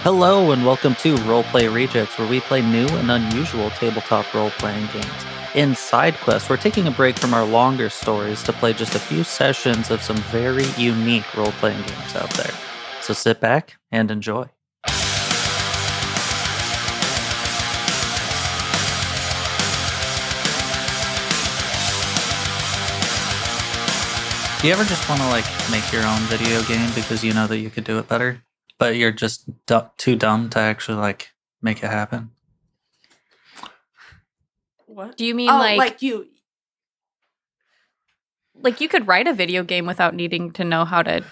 Hello and welcome to Roleplay Rejects, where we play new and unusual tabletop role-playing games. In Side Quest, we're taking a break from our longer stories to play just a few sessions of some very unique role-playing games out there. So sit back and enjoy. Do you ever just want to make your own video game because you know that you could do it better? But you're just too dumb to actually make it happen. What? Do you mean you could write a video game without needing to know how to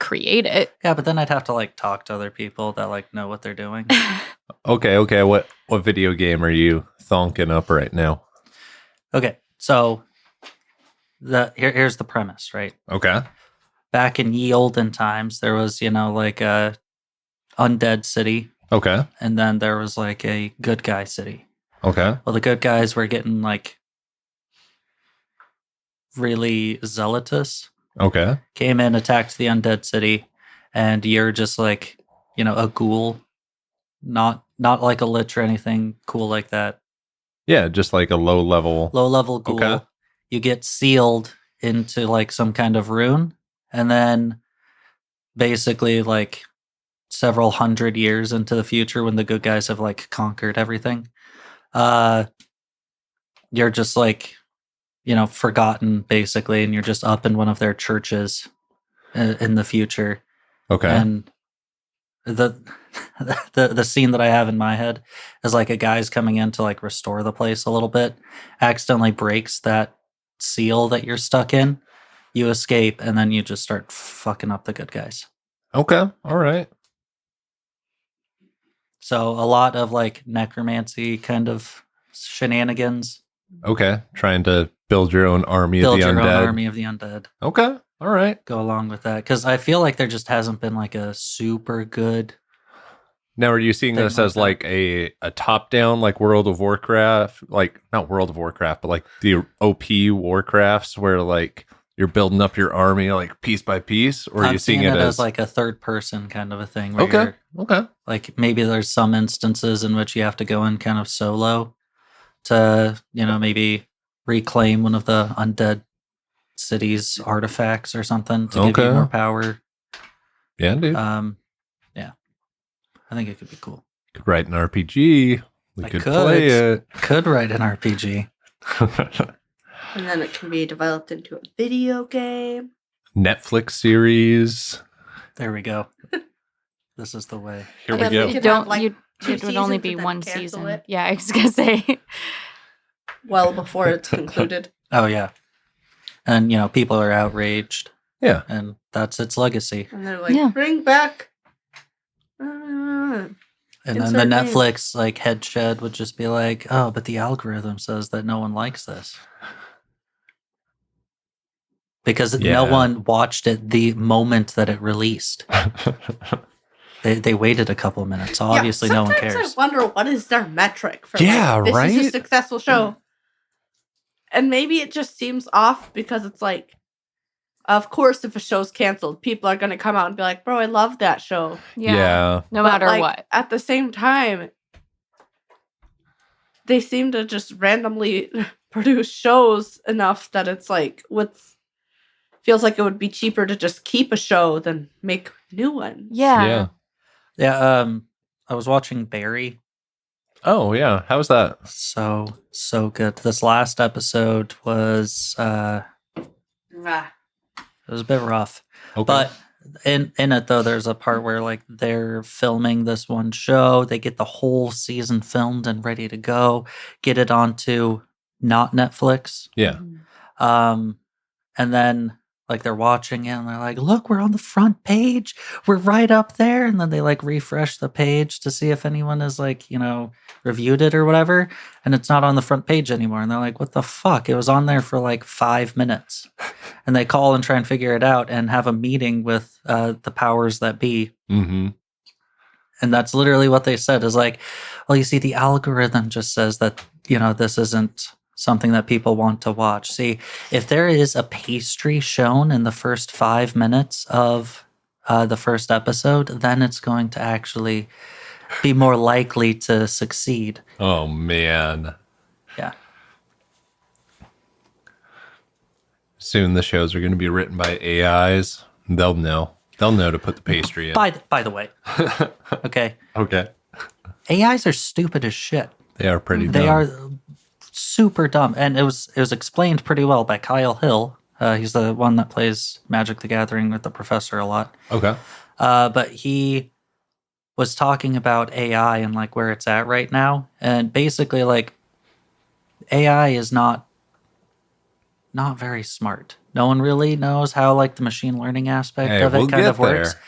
create it? Yeah, but then I'd have to talk to other people that know what they're doing. Okay. What video game are you thonking up right now? Okay, so here's the premise, right? Okay. Back in ye olden times, there was a undead city. Okay. And then there was a good guy city. Okay. Well, the good guys were getting really zealotous. Okay. Came in, attacked the undead city, and you're just a ghoul, not like a lich or anything cool like that. Yeah, just like a low level ghoul. Okay. You get sealed into some kind of rune, and then basically several hundred years into the future, when the good guys have conquered everything, you're just forgotten basically, and you're just up in one of their churches in the future. Okay. And the scene that I have in my head is a guy's coming in to restore the place a little bit, accidentally breaks that seal that you're stuck in, you escape, and then you just start fucking up the good guys. Okay. All right. So a lot of necromancy kind of shenanigans. Okay. Trying to build your own army Build of the your undead. own army of the undead. Okay. All right. Go along with that, because I feel like there just hasn't been a super good. Now, are you seeing thing this as that. a top down World of Warcraft, not World of Warcraft, but the OP Warcrafts where you're building up your army piece by piece, or are I'm you seeing it as a third person kind of a thing? Where okay? you're, Okay. Maybe there's some instances in which you have to go in kind of solo to maybe reclaim one of the undead city's artifacts or something to give you more power. Yeah, dude. Yeah, I think it could be cool. Could write an RPG. We I could play it. Could write an RPG. and then it can be developed into a video game. Netflix series. There we go. This is the way. Here we go. It would only be one season. It. Yeah, I was gonna say. Well, before it's concluded. Oh yeah, and people are outraged. Yeah, and that's its legacy. And they're bring back. And then the Netflix head shed would just be oh, but the algorithm says that no one likes this. Because no one watched it the moment that it released. They waited a couple of minutes. So obviously no one cares. I wonder what is their metric for this is a successful show. And maybe it just seems off because it's of course, if a show's canceled, people are going to come out and be like, bro, I love that show. Yeah. No matter what. At the same time, they seem to just randomly produce shows enough that it's feels like it would be cheaper to just keep a show than make new ones. Yeah. I was watching Barry. Oh yeah, how was that? So good. This last episode was it was a bit rough. Okay. But in it though, there's a part where they're filming this one show. They get the whole season filmed and ready to go. Get it onto not Netflix. Yeah. And then they're watching it and they're look, we're on the front page. We're right up there. And then they refresh the page to see if anyone has reviewed it or whatever. And it's not on the front page anymore. And they're what the fuck? It was on there for 5 minutes. And they call and try and figure it out and have a meeting with the powers that be. Mm-hmm. And that's literally what they said is well, you see, the algorithm just says that, this isn't something that people want to watch. See, if there is a pastry shown in the first 5 minutes of the first episode, then it's going to actually be more likely to succeed. Oh man. Yeah. Soon the shows are going to be written by AIs. They'll know. They'll know to put the pastry in. By the way, okay, Okay. AIs are stupid as shit. They are pretty They dumb. are super dumb, and it was explained pretty well by Kyle Hill. He's the one that plays Magic the Gathering with the professor a lot. Okay. But he was talking about AI and like where it's at right now, and basically like AI is not very smart. No one really knows how like the machine learning aspect Hey, of it we'll kind get of works. there.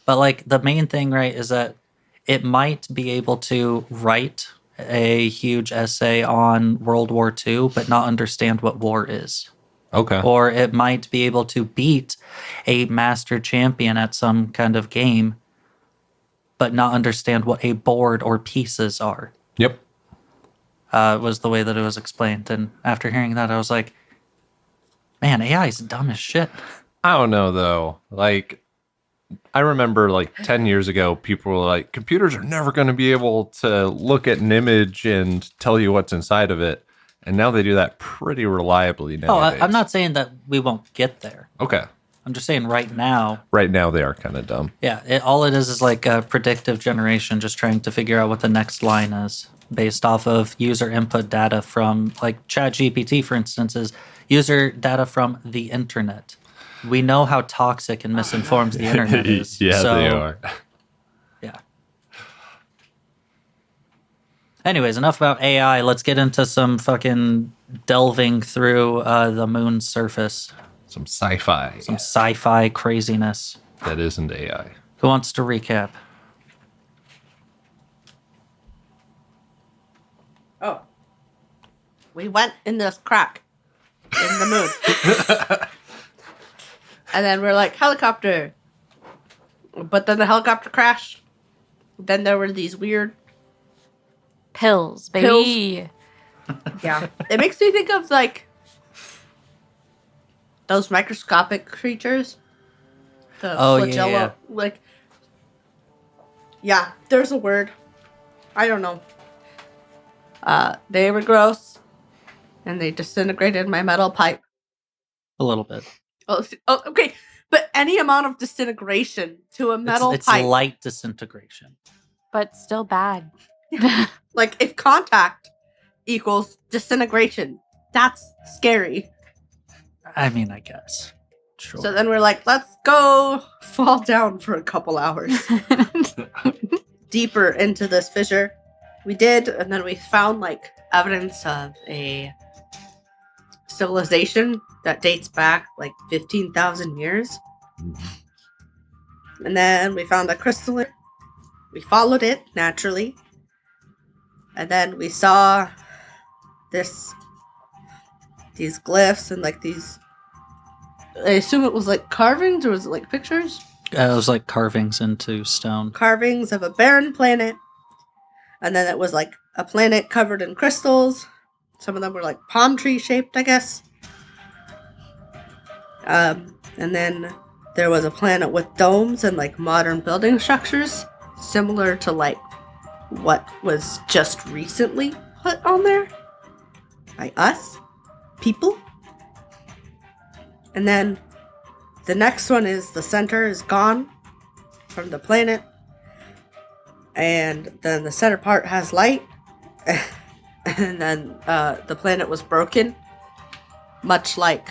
But like the main thing, right, is that it might be able to write a huge essay on World War II, but not understand what war is. Okay. Or it might be able to beat a master champion at some kind of game, but not understand what a board or pieces are. Yep. Was the way that it was explained. And after hearing that, I was like, man, AI is dumb as shit. I don't know though. Like, I remember like 10 years ago, people were like, computers are never going to be able to look at an image and tell you what's inside of it. And now they do that pretty reliably nowadays. I'm not saying that we won't get there. Okay. I'm just saying right now, Right now, they are kind of dumb. yeah, all it is like a predictive generation just trying to figure out what the next line is based off of user input data from like ChatGPT, for instance, is user data from the internet. We know how toxic and misinformed the internet is. Yeah, so, they are. Yeah. Anyways, enough about AI. Let's get into some fucking delving through the moon's surface. Some sci-fi. Some sci-fi craziness. That isn't AI. Who wants to recap? Oh. We went in this crack in the moon. And then we're like, helicopter. But then the helicopter crashed. Then there were these weird... Pills, baby. Yeah. It makes me think of, like, those microscopic creatures. The Oh, flagella. yeah. Like, yeah, there's a word. I don't know. They were gross. And they disintegrated my metal pipe. A little bit. Oh, okay. But any amount of disintegration to a metal It's pipe. light disintegration. But still bad. Like, if contact equals disintegration, that's scary. I mean, I guess. Sure. So then we're like, let's go fall down for a couple hours deeper into this fissure. We did, and then we found, like, evidence of a civilization that dates back, like, 15,000 years. And then we found a crystalline. We followed it, naturally. And then we saw these glyphs and, like, these... I assume it was, like, carvings, or was it, like, pictures? It was like carvings into stone. Carvings of a barren planet. And then it was, like, a planet covered in crystals. Some of them were, like, palm tree shaped, I guess. And then there was a planet with domes and, like, modern building structures. Similar to, like, what was just recently put on there. By us. People. And then the next one is the center is gone from the planet. And then the center part has light. And then the planet was broken. Much like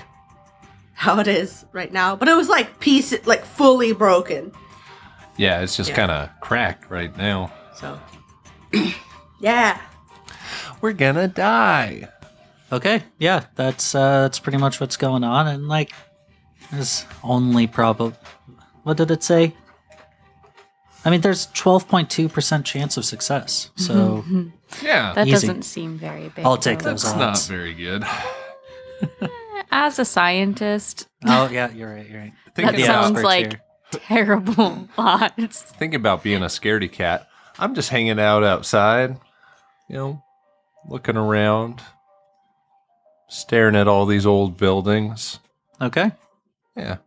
how it is right now. But it was like fully broken. Yeah, it's just Yeah. kind of cracked right now. So, yeah. We're gonna die. Okay, yeah, that's pretty much what's going on, and like, there's only probably, what did it say? I mean, there's 12.2% chance of success, so Yeah, That Easy. doesn't seem very big. I'll take though. those that's odds. not very good. As a scientist, Oh yeah, you're right. You're right. that Thinking the sounds experts like here. terrible odds. Thinking about being a scaredy cat. I'm just hanging out outside, looking around, staring at all these old buildings. Okay. Yeah.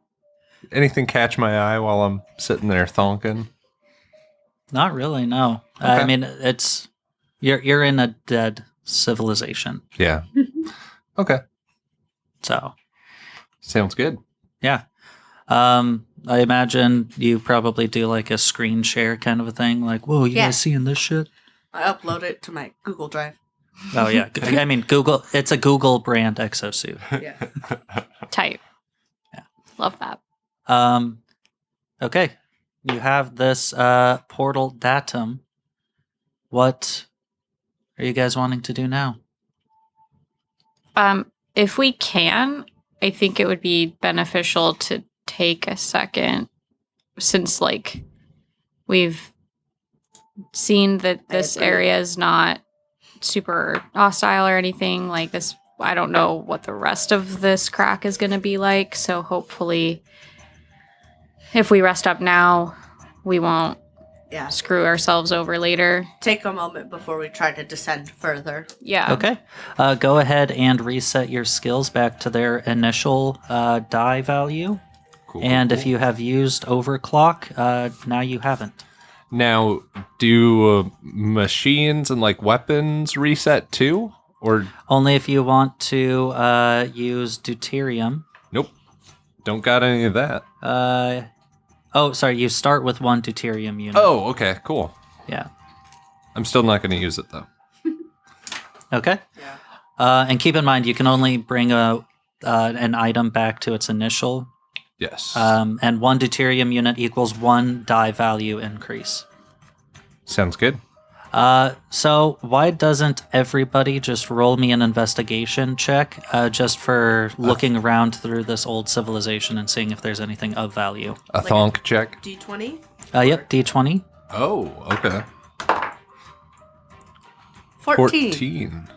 Anything catch my eye while I'm sitting there thonking? Not really, no. Okay. I mean, it's you're in a dead civilization. Yeah. Okay. So, Sounds good. yeah. I imagine you probably do like a screen share kind of a thing, like, "Whoa, you Yeah. guys seeing this shit?" I upload it to my Google Drive. Oh yeah. I mean, Google. It's a Google brand exosuit. Yeah. Tight. Yeah. Love that. Okay. You have this portal datum. What are you guys wanting to do now? If we can, I think it would be beneficial to take a second, since like we've seen that this agree. area is not super hostile or anything like this. I don't know what the rest of this crack is going to be like, so hopefully if we rest up now, we won't Yeah. screw ourselves over later. Take a moment before we try to descend further. Yeah. Okay. Go ahead and reset your skills back to their initial die value. Cool. And cool. if you have used overclock, now you haven't. Now, do machines and like weapons reset too? Or Only if you want to use deuterium. nope, don't got any of that. Oh, sorry. You start with one deuterium unit. Oh, okay, cool. Yeah. I'm still not going to use it though. Okay. Yeah. And keep in mind, you can only bring an item back to its initial. Yes. And one deuterium unit equals one die value increase. Sounds good. So why doesn't everybody just roll me an investigation check just for looking around through this old civilization and seeing if there's anything of value? A Like a- thonk check. D20? Yep, D20. Oh, okay. 14.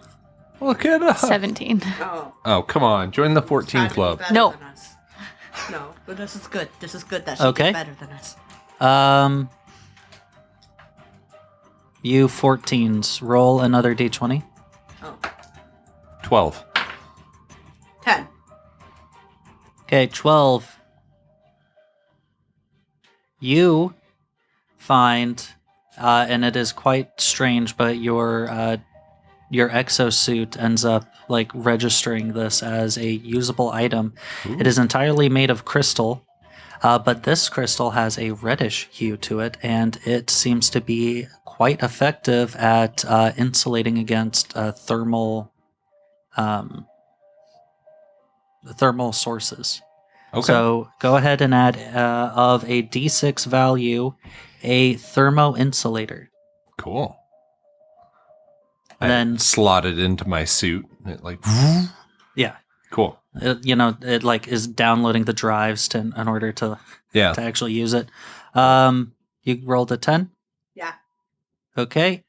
Look at us. 17. Oh. Oh, come on. Join the 14 Try to be club. better No. than us. No, but this is good. This is good that she Okay. did better than us. You 14s, roll another D20. Oh. 12. 10. Okay, 12. You find, and it is quite strange, but your exosuit ends up like registering this as a usable item. It is entirely made of crystal, but this crystal has a reddish hue to it, and it seems to be quite effective at insulating against thermal sources. Okay. So go ahead and add of a D6 value a thermo insulator. Cool. And then slot it into my suit. It like yeah, cool. it like is downloading the drives in order to Yeah. actually use it. You rolled a 10. Yeah. Okay.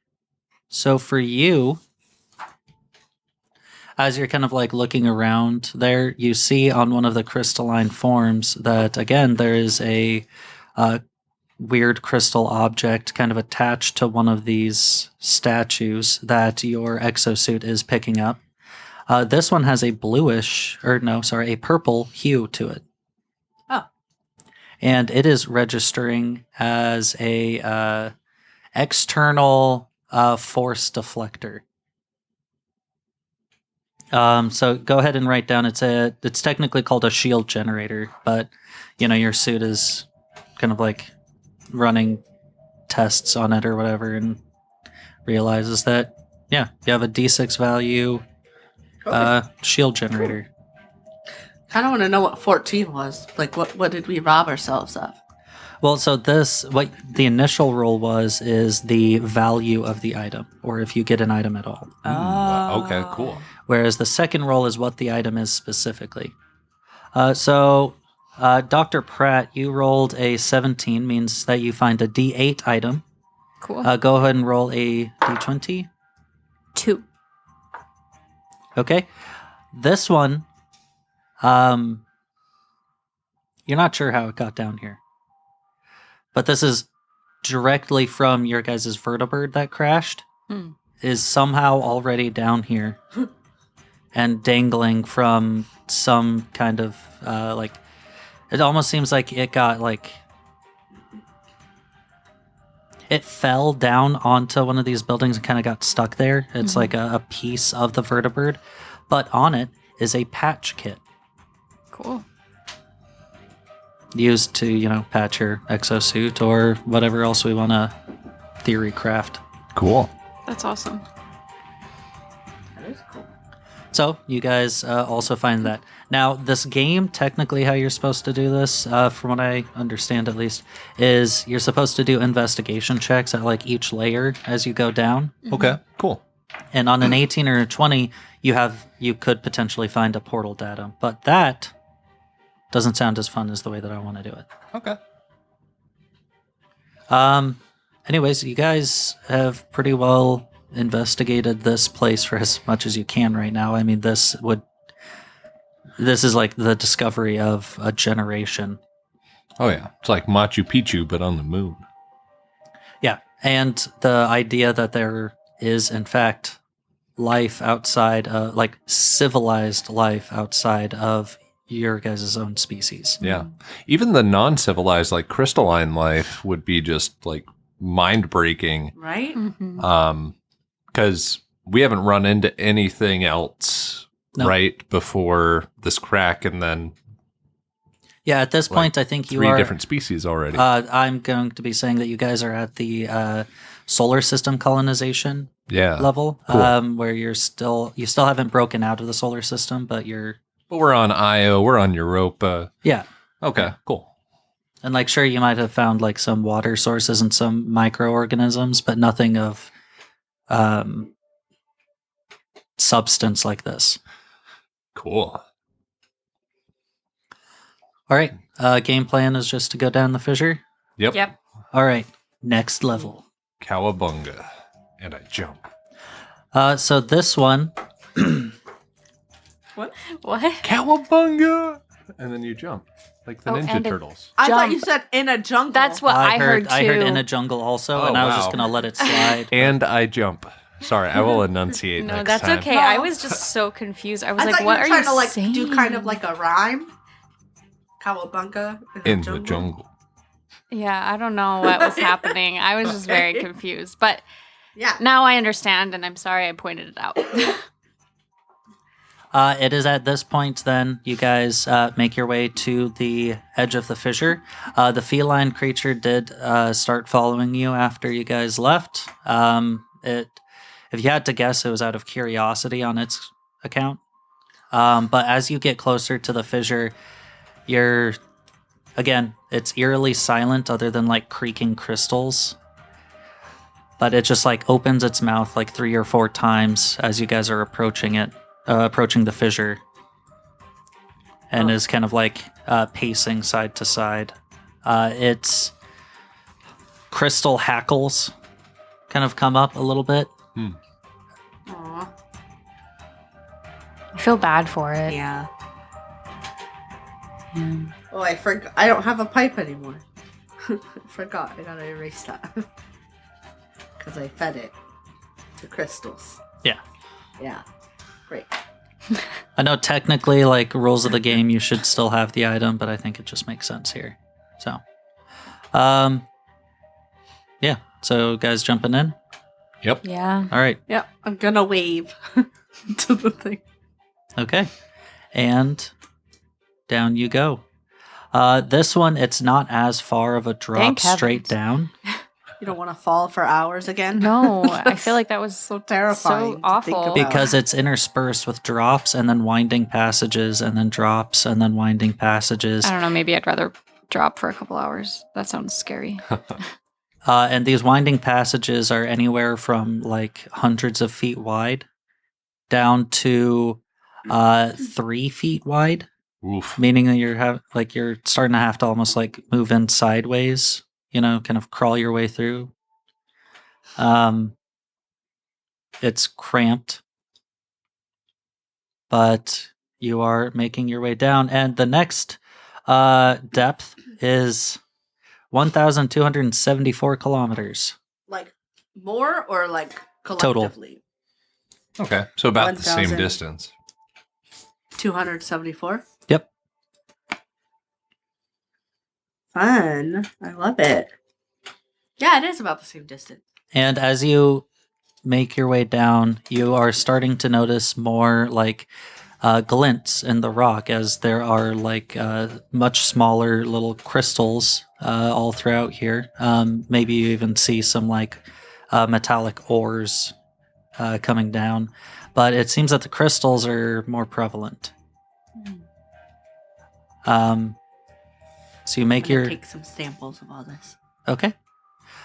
So for you, as you're kind of like looking around there, you see on one of the crystalline forms that again there is a weird crystal object kind of attached to one of these statues that your exosuit is picking up. This one has a a purple hue to it. Oh. And it is registering as a external force deflector. So go ahead and write down. It's technically called a shield generator, but your suit is kind of like running tests on it or whatever, and realizes that you have a D6 value shield generator. Kind of want to know what 14 was. Like, what did we rob ourselves of? Well, so what the initial roll is the value of the item, or if you get an item at all. Okay, cool. Whereas the second roll is what the item is specifically. So, Dr. Pratt, you rolled a 17, means that you find a D8 item. Cool. Go ahead and roll a D20. 2. Okay. This one, you're not sure how it got down here. But this is directly from your guys' vertibird that crashed, is somehow already down here and dangling from some kind of, it almost seems like it got, like, it fell down onto one of these buildings and kind of got stuck there. It's like a piece of the vertebrate, but on it is a patch kit Cool. used to, patch your exosuit or whatever else we want to theory craft. Cool. That's awesome. That is cool. So you guys also find that. Now, this game, technically how you're supposed to do this, from what I understand at least, is you're supposed to do investigation checks at like each layer as you go down. Okay, cool. And on an 18 or a 20, you could potentially find a portal datum. But that doesn't sound as fun as the way that I want to do it. Okay. Anyways, you guys have pretty well investigated this place for as much as you can right now. I mean, this is like the discovery of a generation. Oh yeah, it's like Machu Picchu but on the moon. Yeah, and the idea that there is in fact life outside, like civilized life outside of your guys' own species. Yeah, even the non-civilized like crystalline life would be just like mind-breaking. Right? Because we haven't run into anything else No. right before this crack, and then Yeah, at this point, I think you three are different species already. I'm going to be saying that you guys are at the solar system colonization yeah, level, cool. where you still haven't broken out of the solar system, but you're But we're on Io, we're on Europa. yeah. Okay, cool. And like, sure, you might have found like some water sources and some microorganisms, but nothing of substance like this. Cool. All right. Game plan is just to go down the fissure. Yep. Yep. All right. Next level. Cowabunga. And I jump. So this one, What? What? Cowabunga! And then you jump. Like the Oh, Ninja and Turtles. I thought Jump. you said in a jungle. That's what I heard too. I heard in a jungle also, Oh, and I was wow. just gonna let it slide. And I jump. Sorry, I will enunciate No, next that's time. okay. No. I was just so confused. I was I like, thought "What you are were trying you to like saying?" do kind of like a rhyme. Cowabunga In the jungle. Yeah, I don't know what was happening. I was just very Okay. confused, but Yeah. now I understand, and I'm sorry I pointed it out. It is at this point then you guys make your way to the edge of the fissure. The feline creature did start following you after you guys left. If you had to guess, it was out of curiosity on its account. But as you get closer to the fissure, it's eerily silent other than like creaking crystals. But it just like opens its mouth like 3 or 4 times as you guys are approaching the fissure. And is kind of like pacing side to side. Its crystal hackles kind of come up a little bit. Aw. I feel bad for it. Yeah. Oh, I forgot. I don't have a pipe anymore. I forgot. I gotta erase that. Because I fed it to crystals. Yeah. Yeah. Great. I know technically, like, rules of the game, you should still have the item, but I think it just makes sense here. So, yeah. So, guys jumping in? Yep. Yeah. All right. Yep. I'm gonna wave to the thing. Okay. And down you go. This one, it's not as far of a drop Thank straight heavens. down. You don't want to fall for hours again? No, I feel like that was so terrifying. so to awful. think about. Because it's interspersed with drops and then winding passages and then drops and then winding passages. I don't know. Maybe I'd rather drop for a couple hours. That sounds scary. And these winding passages are anywhere from like hundreds of feet wide down to 3 feet wide, Oof. meaning that you're starting to have to almost like move in sideways, kind of crawl your way through. It's cramped, but you are making your way down, and the next depth is 1,274 kilometers. Like more or like Total. collectively? Okay, so about the same 1,000. distance. 274? Yep. Fun. I love it. Yeah, it is about the same distance. And as you make your way down, you are starting to notice more like glints in the rock, as there are like much smaller little crystals all throughout here. Maybe you even see some like metallic ores coming down, but it seems that the crystals are more prevalent. So you make I'm gonna your take some samples of all this. okay.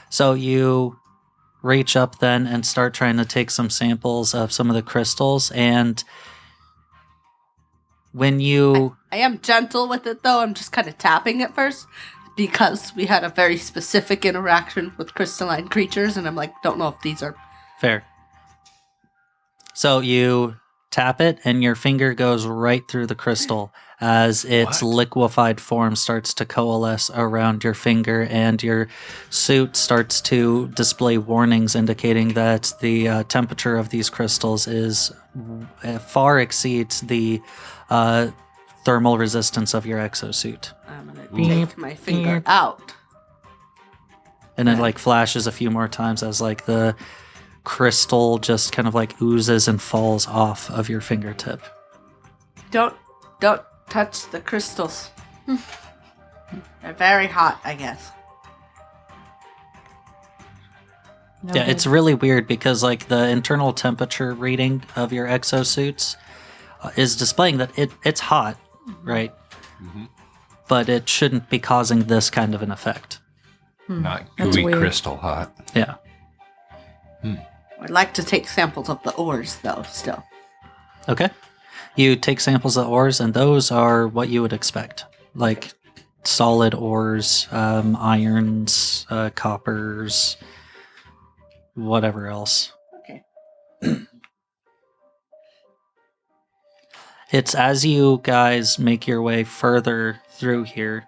So you reach up then and start trying to take some samples of some of the crystals, and when you I am gentle with it though. I'm just kind of tapping it first because we had a very specific interaction with crystalline creatures, and I'm like, don't know if these are. fair. So you tap it, and your finger goes right through the crystal as its What? liquefied form starts to coalesce around your finger, and your suit starts to display warnings indicating that the temperature of these crystals is far exceeds the thermal resistance of your exosuit. I'm gonna Beep, take my finger beep. out. And it Okay. like flashes a few more times as like the crystal just kind of like oozes and falls off of your fingertip. Don't touch the crystals. They're very hot, I guess. Yeah, it's really weird because like the internal temperature reading of your exosuits is displaying that it's hot, right? Mm-hmm. But it shouldn't be causing this kind of an effect. Not That's gooey weird. crystal hot. Yeah. I'd like to take samples of the ores though, still. Okay. You take samples of ores, and those are what you would expect, like solid ores, irons, coppers, whatever else. Okay. It's as you guys make your way further through here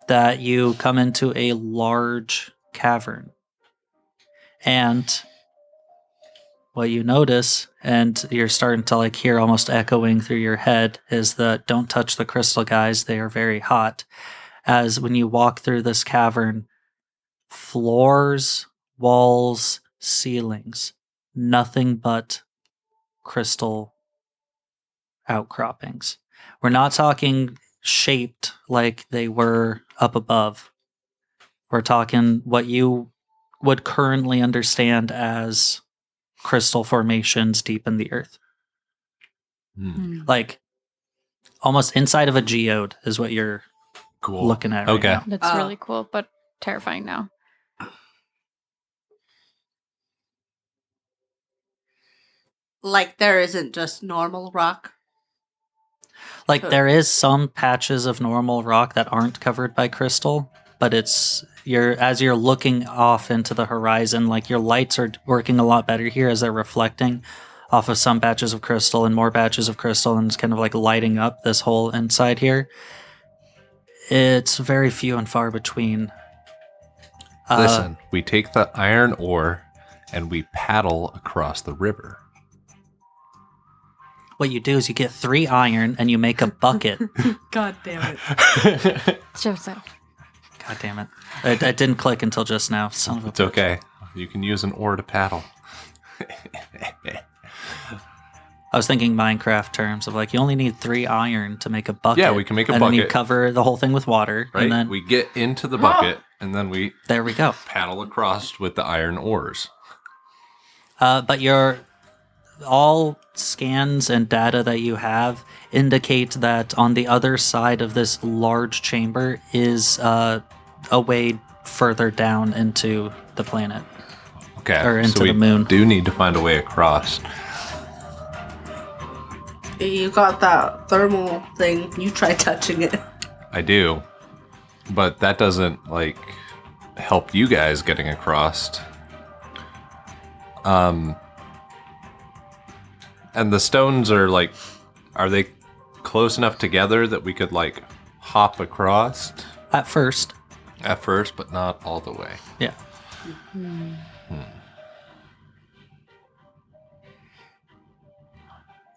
that you come into a large cavern. And what you notice, and you're starting to like hear almost echoing through your head, is the don't touch the crystal, guys, they are very hot. As when you walk through this cavern, floors, walls, ceilings, nothing but crystal outcroppings. We're not talking shaped like they were up above. We're talking what you would currently understand as crystal formations deep in the earth. Like almost inside of a geode is what you're Cool. looking at right Okay. now. That's really cool, but terrifying now. Like there isn't just normal rock. Like Sure. there is some patches of normal rock that aren't covered by crystal, but it's as you're looking off into the horizon, like your lights are working a lot better here as they're reflecting off of some batches of crystal and more batches of crystal, and it's kind of like lighting up this whole inside here. It's very few and far between. Listen, we take the iron ore and we paddle across the river. What you do is you get 3 iron and you make a bucket. God damn it. Joseph. God damn it. It didn't click until just now. Son of a It's okay. You can use an oar to paddle. I was thinking Minecraft terms of like you only need 3 iron to make a bucket. Yeah, we can make a and then you bucket. cover the whole thing with water. Right? And then We get into the bucket and then we there we go. paddle across with the iron oars. But all scans and data that you have indicate that on the other side of this large chamber is a way further down into the planet. Okay. Or into so we the moon. do need to find a way across. You got that thermal thing. You try touching it. I do. But that doesn't like help you guys getting across. And the stones are like, are they close enough together that we could like hop across At first, at first, but not all the way? yeah.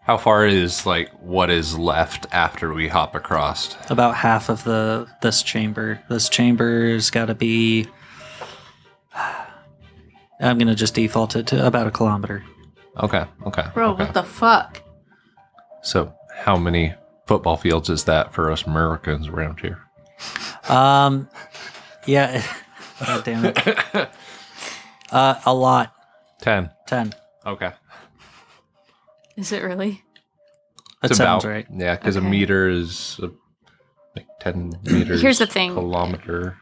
How far is like what is left after we hop across? About half of this chamber. This chamber's got to be I'm going to just default it to about a kilometer. Okay. Bro, okay. what the fuck? So, how many football fields is that for us Americans around here? Yeah. God damn it. A lot. 10. 10. Okay. Is it really? That sounds right. Yeah, because a Okay. meter is like 10 meters. Here's the thing. Kilometer.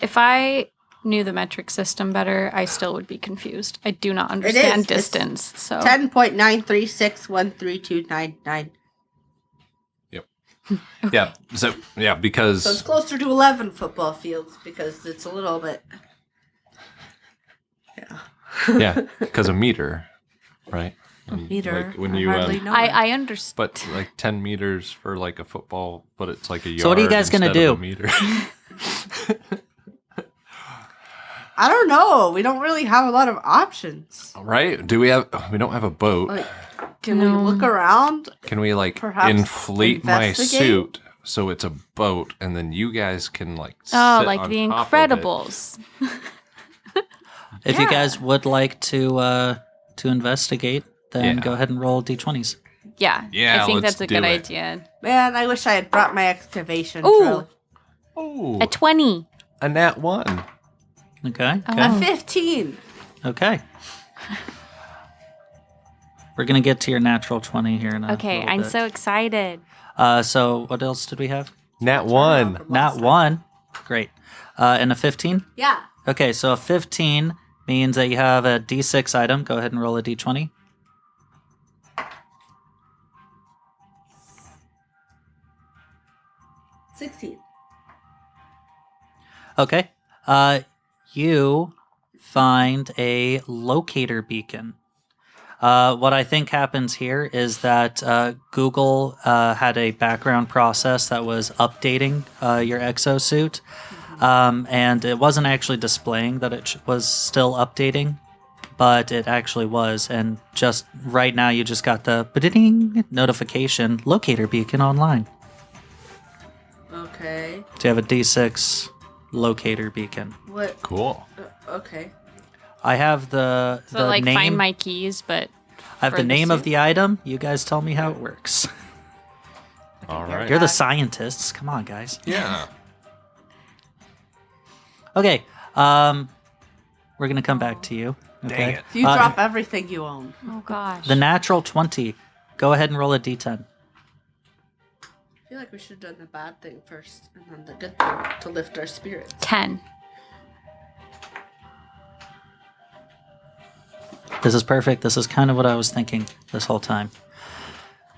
If I knew the metric system better, I still would be confused. I do not understand It's distance. So 10.936132999. Yeah. So, yeah, because. So it's closer to 11 football fields because it's a little bit. Yeah. Yeah, because a meter, right? Meter. Like when I you, hardly know it. I understand. but like 10 meters for like a football, but it's like a yard. So what are you guys gonna instead of do? a meter. I don't know. We don't really have a lot of options. Right? We don't have a boat. Like, can we look around? Can we like Perhaps inflate my investigate? suit so it's a boat, and then you guys can like Oh, sit like on the top of it? Incredibles. If you Yeah. guys would like to investigate, then Yeah. go ahead and roll d20s. Yeah. Yeah, I think let's that's a do good it. idea. Man, I wish I had brought my excavation Ooh. drill. Oh, A 20. a nat 1. Okay. Oh. Okay. A 15. Okay. We're gonna get to your natural 20 here in a Okay, little I'm bit. so excited. So what else did we have? Nat 1. Not one. Great. And a 15? Yeah. Okay, so a 15 means that you have a d6 item. Go ahead and roll a d20. $16. Okay. You find a locator beacon. What I think happens here is that Google had a background process that was updating your exosuit, and it wasn't actually displaying that it was still updating, but it actually was. And just right now, you just got the ba-ding notification: locator beacon online. Okay. So you have a D6 locator beacon. What? Cool. Okay. I have the So like name. find my keys, but I have for the name of suit. the item. You guys tell me how it works. All right. You're the scientists. Come on, guys. Yeah. Okay. We're gonna come back to you. Okay. Dang it. You drop everything you own. Oh gosh. The natural 20. Go ahead and roll a d10. I feel like we should have done the bad thing first and then the good thing to lift our spirits. 10. This is perfect. This is kind of what I was thinking this whole time.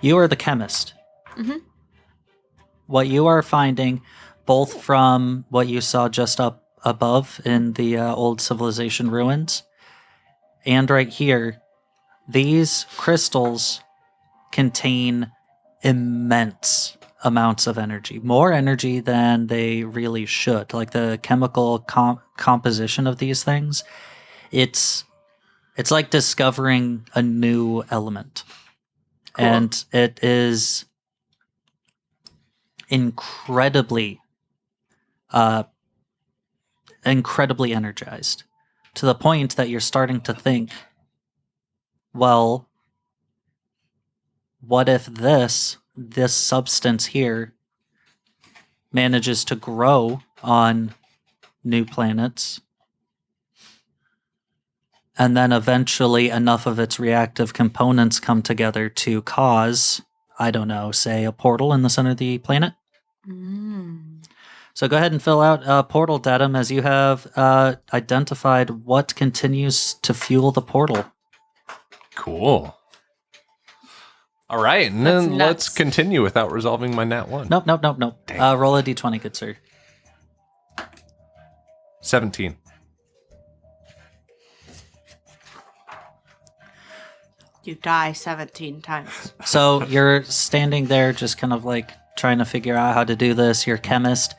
You are the chemist. Mm-hmm. What you are finding, both from what you saw just up above in the old civilization ruins, and right here, these crystals contain immense amounts of energy, more energy than they really should. Like the chemical composition of these things, it's like discovering a new element. Cool. And it is incredibly energized, to the point that you're starting to think, well, what if this substance here manages to grow on new planets, and then eventually enough of its reactive components come together to cause, I don't know, say a portal in the center of the planet? Mm. So go ahead and fill out portal datum, as you have identified what continues to fuel the portal. Cool. All right, and That's then let's nuts. continue without resolving my nat 1. Nope. Dang. Roll a d20, good sir. 17. You die 17 times. So you're standing there just kind of like trying to figure out how to do this. Your chemist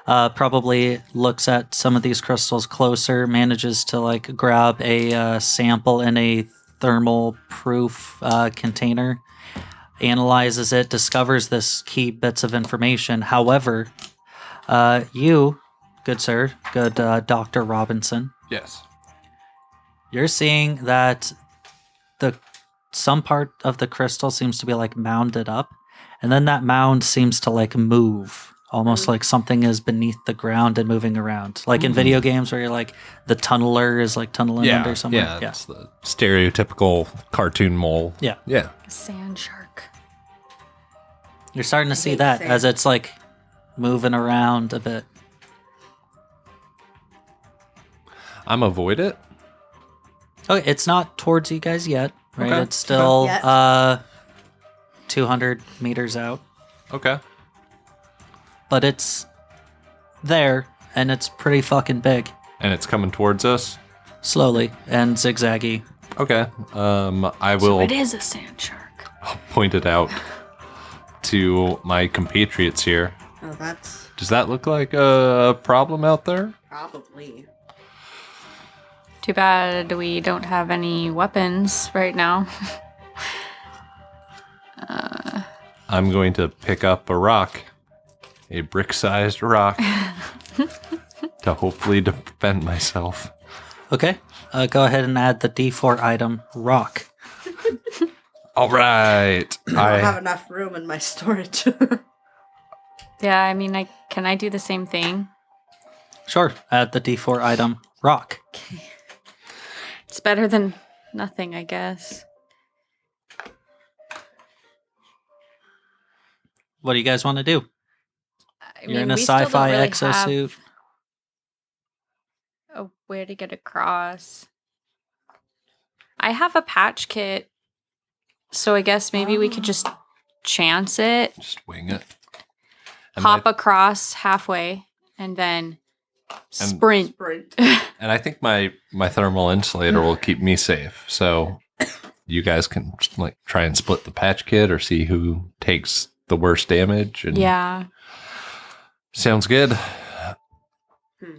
probably looks at some of these crystals closer, manages to like grab a sample in a thermal proof container, analyzes it, discovers this key bits of information. However, you, good sir, good Dr. Robinson, Yes. You're seeing that some part of the crystal seems to be like mounded up, and then that mound seems to like move, almost like something is beneath the ground and moving around. Like in video games where you're like the tunneler is like tunneling under somewhere. Yeah, it's the stereotypical cartoon mole. Yeah. Yeah. A sand shark. You're starting to I see hate that sand. as it's like moving around a bit. I'm avoid it. Okay, it's not towards you guys yet, right? Okay. It's still Yet. 200 meters out, Okay. but it's there and it's pretty fucking big. And it's coming towards us. Slowly and zigzaggy. Okay. I So will it is a sand shark. point it out to my compatriots here. Oh, that's Does that look like a problem out there? probably. Too bad we don't have any weapons right now. I'm going to pick up a rock, a brick-sized rock, to hopefully defend myself. Okay, go ahead and add the D4 item, rock. All right. I don't have enough room in my storage. Yeah, I mean, can I do the same thing? Sure, add the D4 item, rock. It's better than nothing, I guess. What do you guys want to do? I You're in a we still don't sci-fi really exosuit. have a way to get across. I have a patch kit, so I guess maybe we could just chance it, Just wing it. And hop my- across halfway, and then sprint. Sprint. And I think my thermal insulator will keep me safe. So you guys can like try and split the patch kit or see who takes the worst damage. And Yeah. sounds good. Hmm.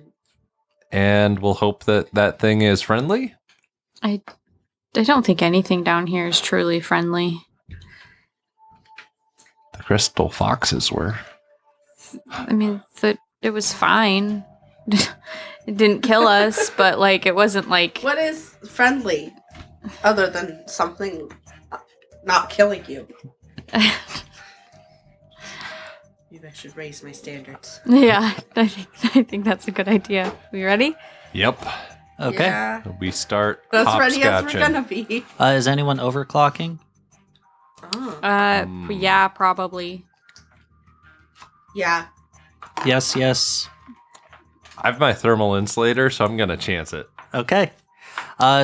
And we'll hope that that thing is friendly. I don't think anything down here is truly friendly. The crystal foxes were. I mean, it was fine. It didn't kill us, but like it wasn't like What is friendly other than something not killing you? Maybe I should raise my standards. Yeah, I think that's a good idea. We ready? Yep. Okay. Yeah. We start As ready as we're hopscotching. gonna be. Is anyone overclocking? Oh. Yeah, probably. Yeah. Yes, yes. I have my thermal insulator, so I'm going to chance it. Okay.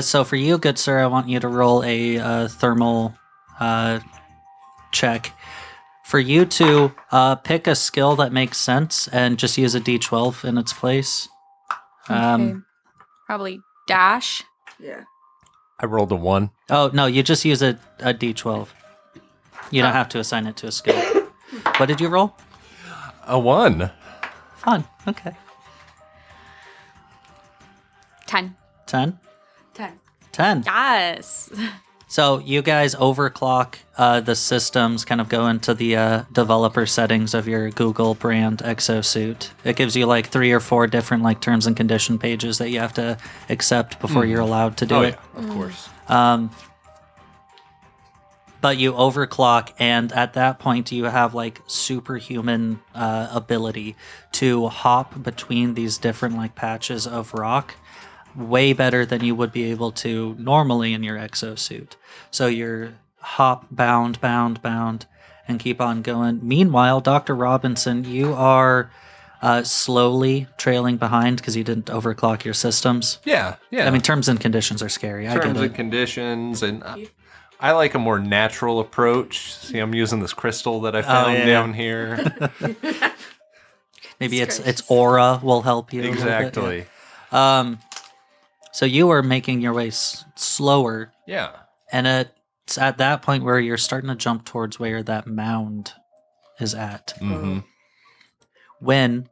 So for you, good sir, I want you to roll a thermal check. For you to Okay. pick a skill that makes sense and just use a D12 in its place. Okay. Probably dash. Yeah. I rolled a 1. Oh, no, you just use a D12. You don't have to assign it to a skill. What did you roll? A 1. Fun. Okay. 10. 10? 10. 10. Yes. So you guys overclock the systems, kind of go into the developer settings of your Google brand exosuit. It gives you like 3 or 4 different like terms and condition pages that you have to accept before you're allowed to do Oh, it. yeah, of course. But you overclock, and at that point you have like superhuman ability to hop between these different like patches of rock way better than you would be able to normally in your exosuit. So you're hop, bound, and keep on going. Meanwhile, Dr. Robinson, you are slowly trailing behind because you didn't overclock your systems. Yeah, yeah. I mean, terms and conditions are scary. I terms get and it. conditions, and I like a more natural approach. See, I'm using this crystal that I found yeah. down here. Maybe its aura will help you. a little bit, yeah. Exactly. So you are making your way slower, Yeah. and it's at that point where you're starting to jump towards where that mound is at. Mm-hmm. When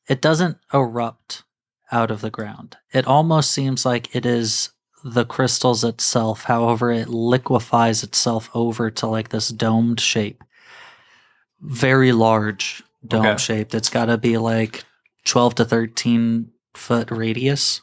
it doesn't erupt out of the ground, it almost seems like it is the crystals itself. However, it liquefies itself over to like this domed shape. Very large dome Okay. shaped. It's got to be like 12 to 13 foot radius.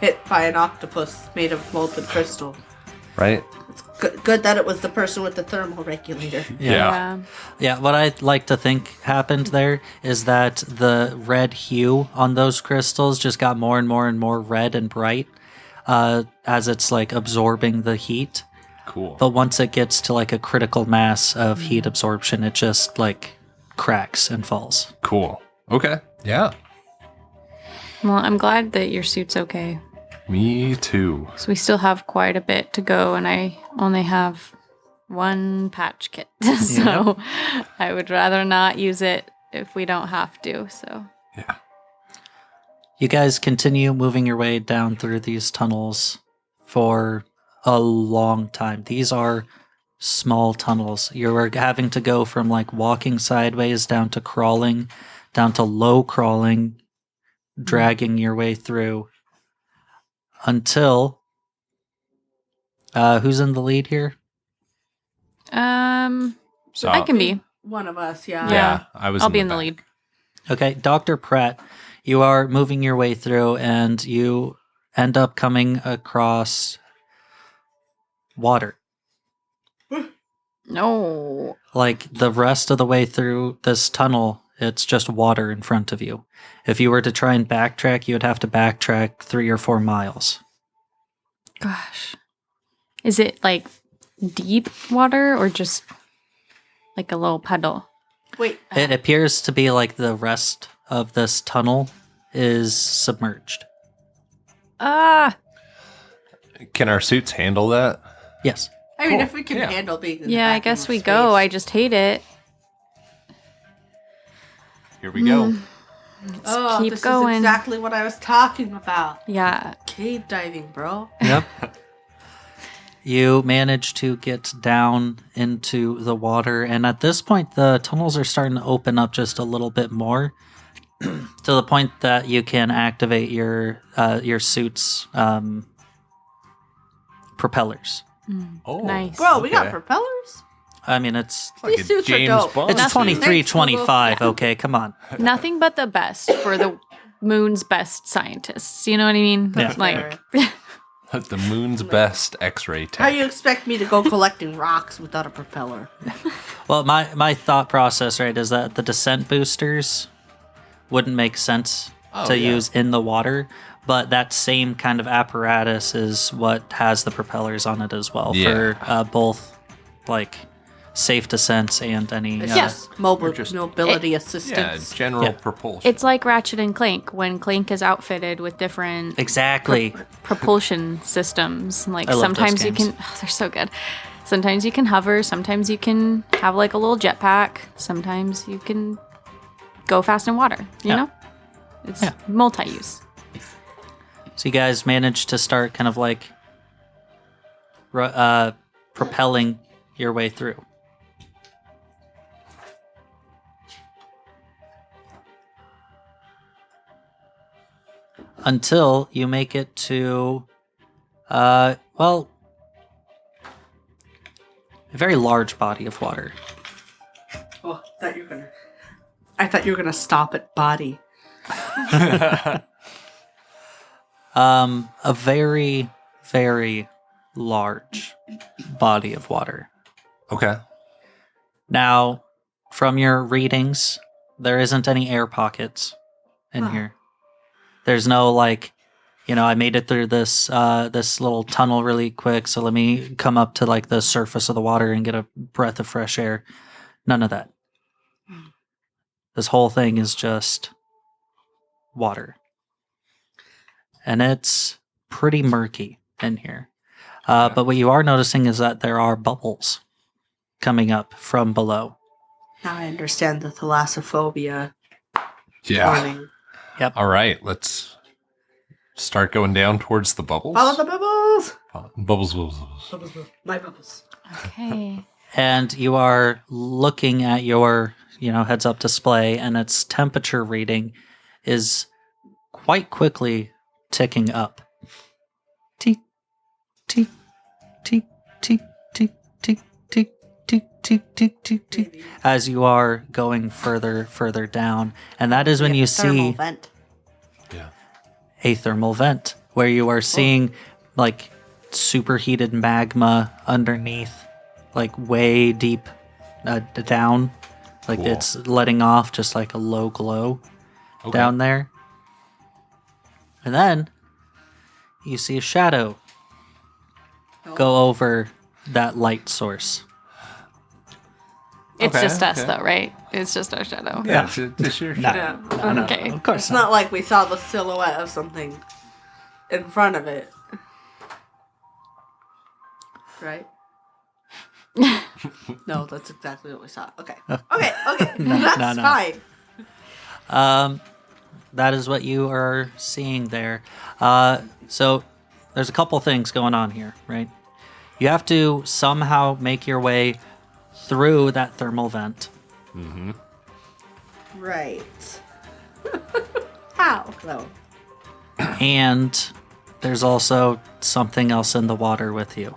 hit by an octopus made of molten crystal. Right? It's good that it was the person with the thermal regulator. Yeah, what I'd like to think happened there is that the red hue on those crystals just got more and more and more red and bright as it's like absorbing the heat. Cool. But once it gets to like a critical mass of heat absorption, it just like cracks and falls. Cool. Okay. Yeah. Well, I'm glad that your suit's okay. Me too. So we still have quite a bit to go, and I only have one patch kit. So I would rather not use it if we don't have to. So Yeah. You guys continue moving your way down through these tunnels for a long time. These are small tunnels. You're having to go from like walking sideways down to crawling, down to low crawling, dragging your way through until who's in the lead here? So I can be. One of us, yeah. Yeah. I was. I'll be in the back. lead. Okay, Dr. Pratt, you are moving your way through and you end up coming across water. No. Like the rest of the way through this tunnel, it's just water in front of you. If you were to try and backtrack, you would have to backtrack 3 or 4 miles. Gosh. Is it like deep water or just like a little puddle? Wait, It appears to be like the rest of this tunnel is submerged. Ah. Can our suits handle that? Yes. I mean, Cool. if we can Yeah. handle being in the Yeah, I vacuum guess of we space. go. I just hate it. Here we go. Oh, keep this going. is exactly what I was talking about. Yeah. Cave diving, bro. Yep. You manage to get down into the water, and at this point, the tunnels are starting to open up just a little bit more, to the point that you can activate your suit's propellers. Oh, Nice. Bro, we got okay. propellers? I mean, it's Like These a suits are James dope. Bond. it's Nothing. 23, Thanks, Google. 25. Yeah. Okay, come on. Nothing but the best for the moon's best scientists. You know what I mean? Yeah. Like, The moon's best X-ray How tech. you expect me to go collecting rocks without a propeller? Well, my thought process, right, is that the descent boosters wouldn't make sense to yeah. use in the water, but that same kind of apparatus is what has the propellers on it as well Yeah. for both like safe descents and any. It's Yeah. just mobile Or just- mobility Yeah, assistance. general Yeah. propulsion. it's like Ratchet and Clank when Clank is outfitted with different Exactly. propulsion systems. Like I love those sometimes you games. can, they're so good. Sometimes you can hover. Sometimes you can have like a little jetpack. Sometimes you can go fast in water. You Yeah. know, it's Yeah. multi-use. So you guys managed to start kind of like propelling your way through. Until you make it to, well, a very large body of water. Oh, I thought you were gonna stop at body. A very, very large body of water. Okay. Now, from your readings, there isn't any air pockets in Huh. here. There's no like, I made it through this this little tunnel really quick, so let me come up to like the surface of the water and get a breath of fresh air. None of that. This whole thing is just water. And it's pretty murky in here. But what you are noticing is that there are bubbles coming up from below. Now I understand the thalassophobia Yeah. warning. All right. Let's start going down towards the bubbles. Follow the bubbles. Bubbles, bubbles, bubbles. Bubbles, bubbles. My bubbles. Okay. And you are looking at your, heads up display, and its temperature reading is quite quickly ticking up. Tick, tick, tick, tick, tick, tick, tick, tick, tick, tick, tick, tick, as you are going further down. And that is when you Thermal see vent. Yeah. a thermal vent where you are seeing like superheated magma underneath, like way deep down. Like Cool. it's letting off just like a low glow Okay. down there. And then you see a shadow go over that light source. It's Okay, just us, okay. though, right? It's just our shadow. Yeah, just your No, shadow. no, Okay. of course It's not. not like we saw the silhouette of something in front of it. Right? No, that's exactly what we saw. Okay. Okay. That's no. fine. That is what you are seeing there. So there's a couple things going on here, right? You have to somehow make your way through that thermal vent. Right. How, though? And there's also something else in the water with you.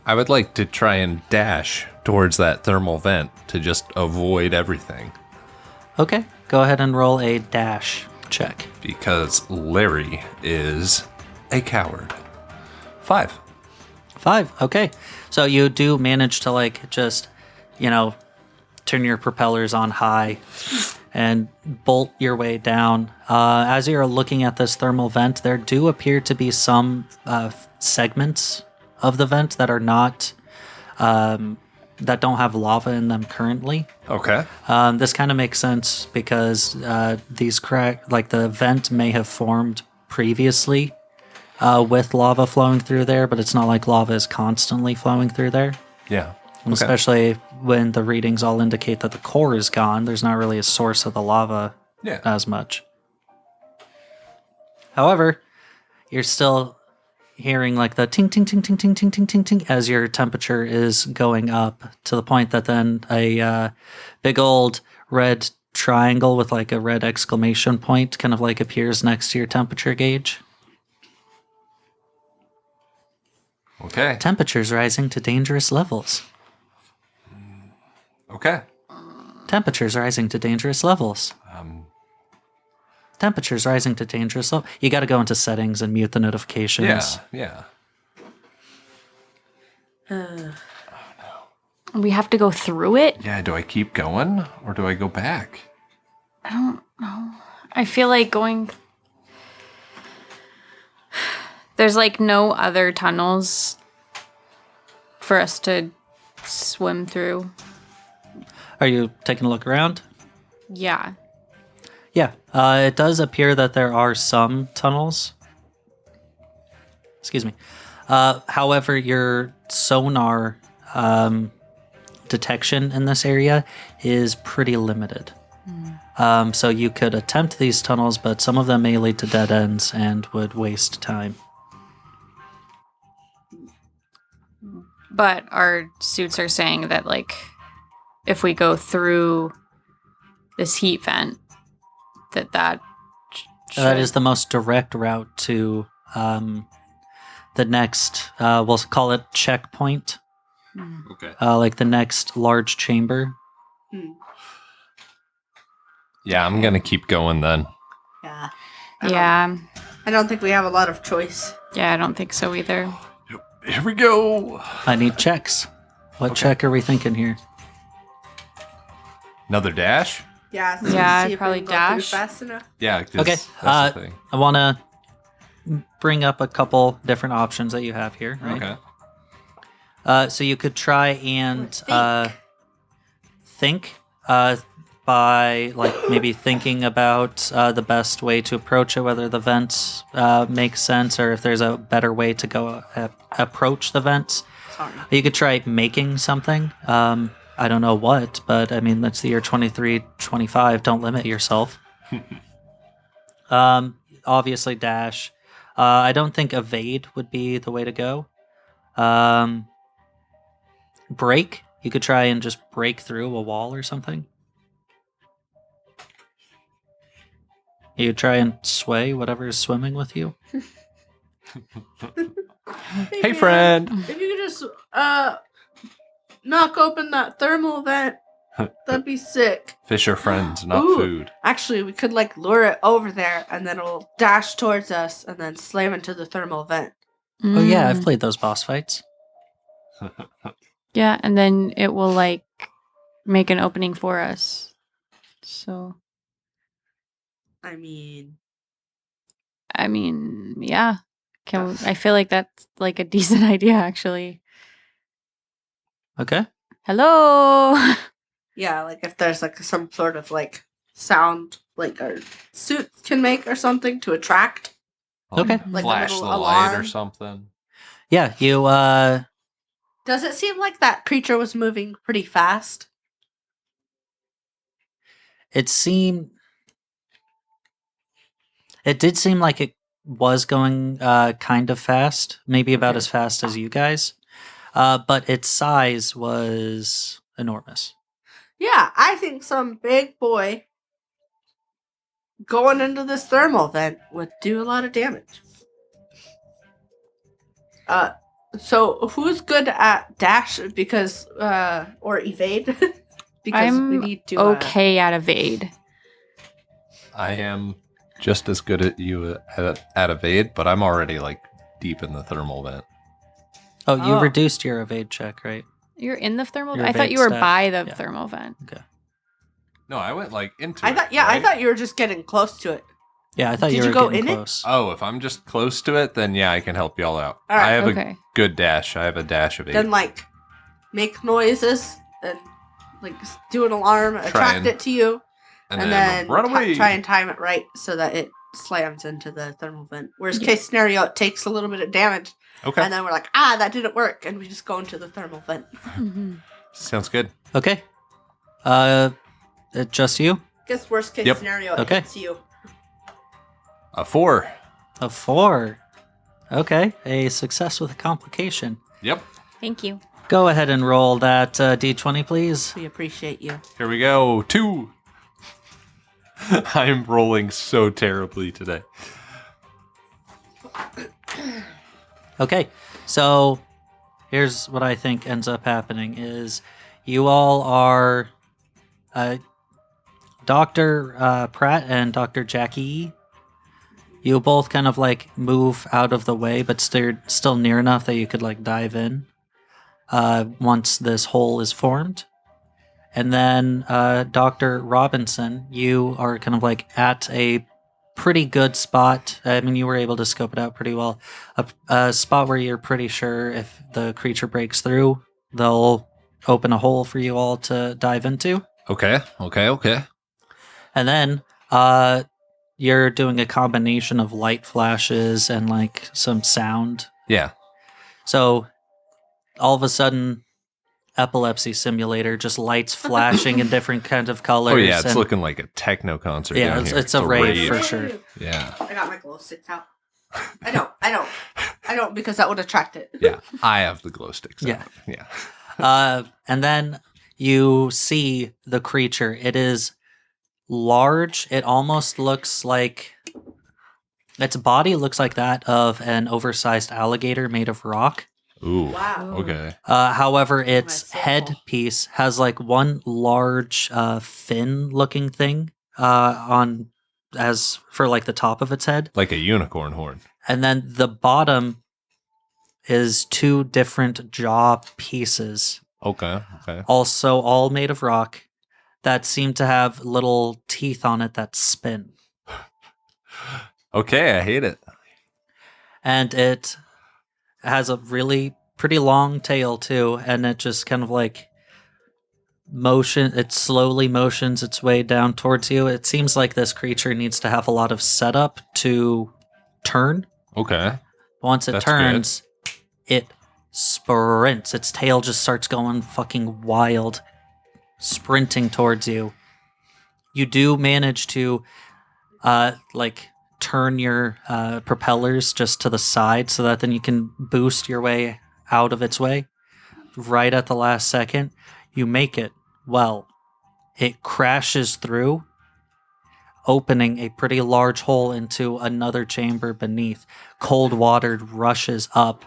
I would like to try and dash towards that thermal vent to just avoid everything. Okay, go ahead and roll a dash check. Because Larry is a coward. 5. 5. Okay. So you do manage to like just, turn your propellers on high and bolt your way down. As you're looking at this thermal vent, there do appear to be some segments of the vent that are not, that don't have lava in them currently. Okay. This kind of makes sense because these the vent may have formed previously with lava flowing through there, but it's not like lava is constantly flowing through there. Yeah. And Okay. especially when the readings all indicate that the core is gone, there's not really a source of the lava Yeah. as much. However, you're still hearing like the ting ting ting ting ting ting ting ting ting as your temperature is going up to the point that then a big old red triangle with like a red exclamation point kind of like appears next to your temperature gauge. Okay. Temperatures rising to dangerous levels. Okay. Temperatures rising to dangerous levels. Temperatures rising to dangerous levels. You got to go into settings and mute the notifications. Yeah. We have to go through it? Yeah. Do I keep going or do I go back? I don't know. I feel like going... There's like no other tunnels for us to swim through. Are you taking a look around? Yeah. Yeah, it does appear that there are some tunnels. Excuse me. However, your sonar detection in this area is pretty limited. So you could attempt these tunnels, but some of them may lead to dead ends and would waste time. But our suits are saying that, like, if we go through this heat vent, that That is the most direct route to the next, we'll call it checkpoint, Okay. like the next large chamber. Yeah, I'm gonna keep going then. Yeah. Yeah. I don't think we have a lot of choice. Yeah, I don't think so either. Here we go. I need checks. What check are we thinking here? Another dash? Yeah. Yeah, see if we probably can go through dash. fast enough. Yeah. 'Cause Okay, That's the thing. I want to bring up a couple different options that you have here. Right? Okay. So you could try and Think. think by like maybe thinking about the best way to approach it, whether the vents make sense or if there's a better way to go approach the vents. Sorry. You could try making something. I don't know what, but I mean, that's the year 2325. Don't limit yourself. Obviously, dash. I don't think evade would be the way to go. Break. You could try and just break through a wall or something. You could try and sway whatever is swimming with you. Hey, friend. If you could just knock open that thermal vent That'd be sick. Fish are friends, not Ooh. food. Actually, we could like lure it over there, and then it'll dash towards us, and then slam into the thermal vent. Oh yeah, I've Mm. played those boss fights. Yeah, and then it will like make an opening for us. So, I mean, yeah. I feel like that's like a decent idea, actually. Okay. Hello. yeah, like if there's like some sort of like sound like our suit can make or something to attract. Okay. Like a Flash the little light or alarm. something. Yeah, you Does it seem like that creature was moving pretty fast? it did seem like it was going kind of fast, maybe about Okay. as fast as you guys. But its size was enormous. Yeah, I think some big boy going into this thermal vent would do a lot of damage. So who's good at dash because or evade? because we I'm need to okay at evade. I am just as good at you at evade, but I'm already like deep in the thermal vent. Oh, you Oh. reduced your evade check, right? You're in the thermal Your vent? I thought evade you were stat. by the Yeah. thermal vent. Okay. No, I went like into I it. thought I right? thought you were just getting close to it. Yeah, I thought Did you you were go getting in it? close. Oh, if I'm just close to it, then yeah, I can help y'all out. All right, I have Okay. a good dash. I have a dash of 8. Then like make noises and like do an alarm, attract and- it to you, and and then run away. try and time it right so that it slams into the thermal vent. Worst Yeah. case scenario, it takes a little bit of damage, Okay, and then we're like, that didn't work, and we just go into the thermal vent. Mhm. sounds good. Okay. Just you? Guess worst case Yep. scenario, it Okay. hits you. A 4. A 4. Okay, a success with a complication. Yep. Thank you. Go ahead and roll that d20, please. We appreciate you. Here we go. 2. I'm rolling so terribly today. Okay, so here's what I think ends up happening is you all are Dr. Pratt and Dr. Jackie. You both kind of like move out of the way, but still near enough that you could like dive in once this hole is formed. And then Dr. Robinson, you are kind of like at a pretty good spot. I mean, you were able to scope it out pretty well. A spot where you're pretty sure if the creature breaks through, they'll open a hole for you all to dive into. Okay. And then you're doing a combination of light flashes and like some sound. Yeah. So all of a sudden, epilepsy simulator, just lights flashing in different kinds of colors. Oh yeah, it's and, looking like a techno concert. Yeah, down it's- here. it's a rave for sure. Yeah. I got my glow sticks out. I don't because that would attract it. Yeah. I have the glow sticks. Yeah. Yeah. And then you see the creature. It is large. It almost looks like its body looks like that of an oversized alligator made of rock. Ooh. Wow. Okay. However, its My soul. headpiece has like one large fin-looking thing on as for like the top of its head, Like a unicorn horn. and then the bottom is 2 different jaw pieces, Okay. also all made of rock, that seem to have little teeth on it that spin, Okay, I hate it. and it has a really pretty long tail too, and it just kind of like it slowly motions its way down towards you. It seems like this creature needs to have a lot of setup to turn. Okay. Once it That's turns, it sprints. Its tail just starts going fucking wild, sprinting towards you. You do manage to like turn your propellers just to the side so that then you can boost your way out of its way. Right at the last second, you make it. Well, it crashes through, opening a pretty large hole into another chamber beneath. Cold water rushes up.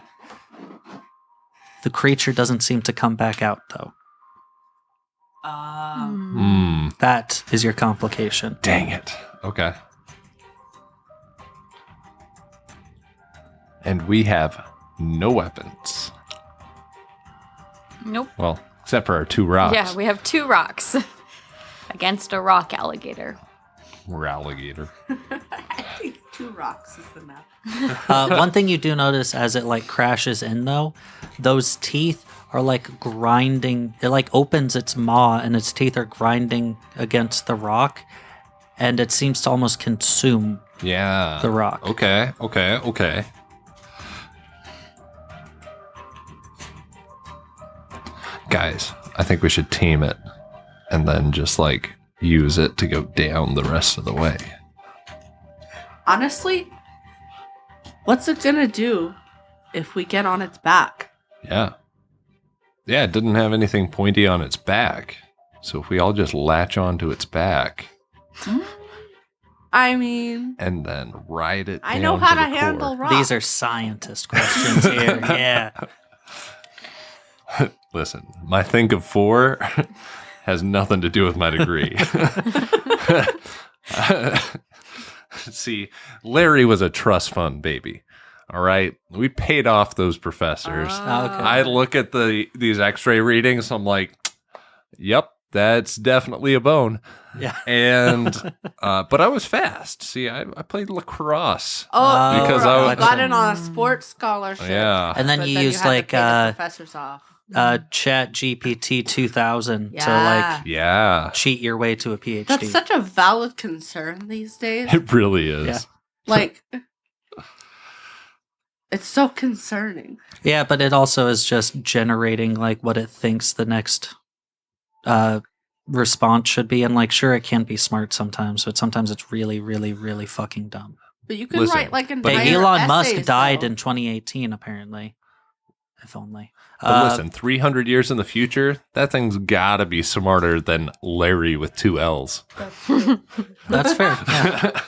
The creature doesn't seem to come back out, though. That is your complication. Dang it. Okay. And we have no weapons. Nope. Well, except for our 2 rocks. Yeah, we have 2 rocks against a rock alligator. We're alligator. I think 2 rocks is the map. One thing you do notice as it like crashes in though, those teeth are like grinding. It like opens its maw and its teeth are grinding against the rock, and it seems to almost consume Yeah. the rock. Okay. Guys, I think we should team it and then just like use it to go down the rest of the way. Honestly, what's it gonna do if we get on its back? Yeah. Yeah, it didn't have anything pointy on its back. So if we all just latch onto its back I mean, and then ride it down I know how to the handle core. rocks. These are scientist questions here. Yeah. Listen, my think of 4 has nothing to do with my degree. See, Larry was a trust fund baby. All right, we paid off those professors. Okay. I look at these X-ray readings. I'm like, yep, that's definitely a bone. Yeah. And but I was fast. See, I played lacrosse. Oh, Because you I got was- in on a sports scholarship. Yeah. And then But you used had to like pay the professors off. Chat GPT 2000 to Yeah. like Yeah, cheat your way to a PhD. That's such a valid concern these days. it really is. Yeah. Like, it's so concerning. Yeah, but it also is just generating like what it thinks the next response should be. And like, sure, it can be smart sometimes, but sometimes it's really, really, really fucking dumb. But you can Listen, write like but entire Hey, Elon Musk essays, died though. in 2018, apparently. If only. But listen, 300 years in the future, that thing's gotta be smarter than Larry with 2 L's. That's fair. Yeah.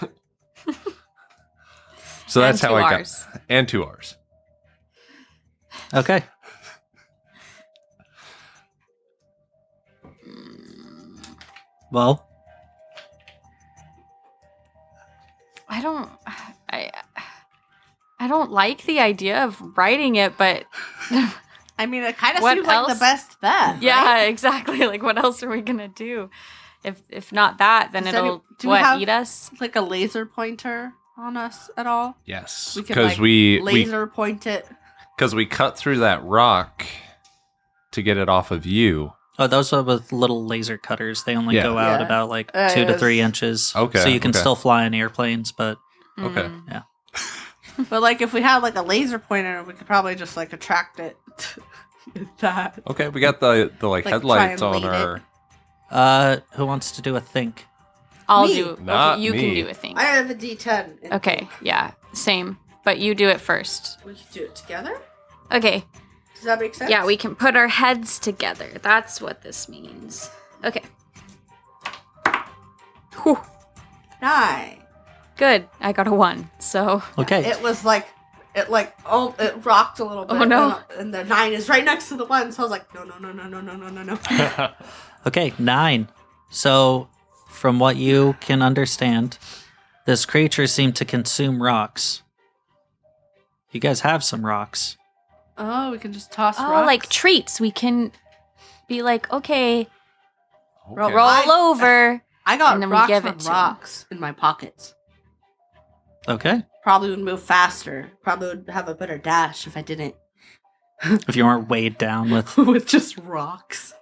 So that's And how 2 I Rs. got. And 2 R's. Okay. Well, I don't like the idea of writing it, but I mean, it kind of What seems like else? the best bet. yeah, right? exactly. Like, what else are we gonna do? If not that, then Does it'll do we have- eat us? Like a laser pointer on us at all? Yes. We could Because like we laser point it. cut through that rock to get it off of you. oh, those are with little laser cutters. They only Yeah. go out Yeah. about like 2 to 3 Yes. inches. Okay, So you can okay. still fly in airplanes, but Okay. Mm. But like, if we had like a laser pointer, we could probably just like attract it. That. Okay, we got the like Like, headlights try and on lead our. who wants to do a think? I'll Me. do. Okay, Not you me. can do a thing. I have a D10. in Okay, pink. yeah, same. But you do it first. We could do it together. Okay. Does that make sense? Yeah, we can put our heads together. That's what this means. Okay. Whew. 9. Good. I got a 1. So Okay. It was like, it rocked a little bit. Oh, no. And the 9 is right next to the 1, so I was like, no. Okay, 9. So, from what you can understand, this creature seemed to consume rocks. You guys have some rocks. Oh, we can just toss oh, rocks. like treats. We can be like, okay, Okay. roll over. I got and then we rocks give on it to 'em. rocks in my pockets. Okay. Probably would move faster. Probably would have a better dash if I didn't. If you weren't weighed down with. With just rocks.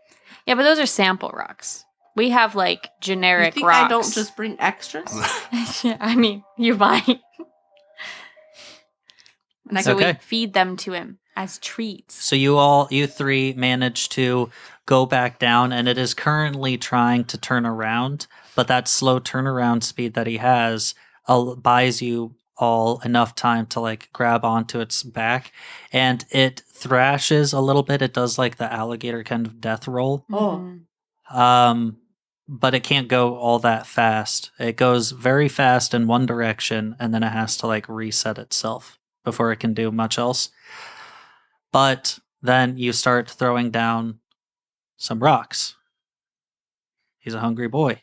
Yeah, but those are sample rocks. We have like You generic think rocks. I don't just bring extras? I mean, you might. And I So Okay. we feed them to him as treats. So you 3 managed to go back down, and it is currently trying to turn around, but that slow turnaround speed that he has buys you all enough time to like grab onto its back, and it thrashes a little bit. It does like the alligator kind of death roll. Oh. Mhm. But it can't go all that fast. It goes very fast in one direction, and then it has to like reset itself before it can do much else. But then you start throwing down some rocks. He's a hungry boy.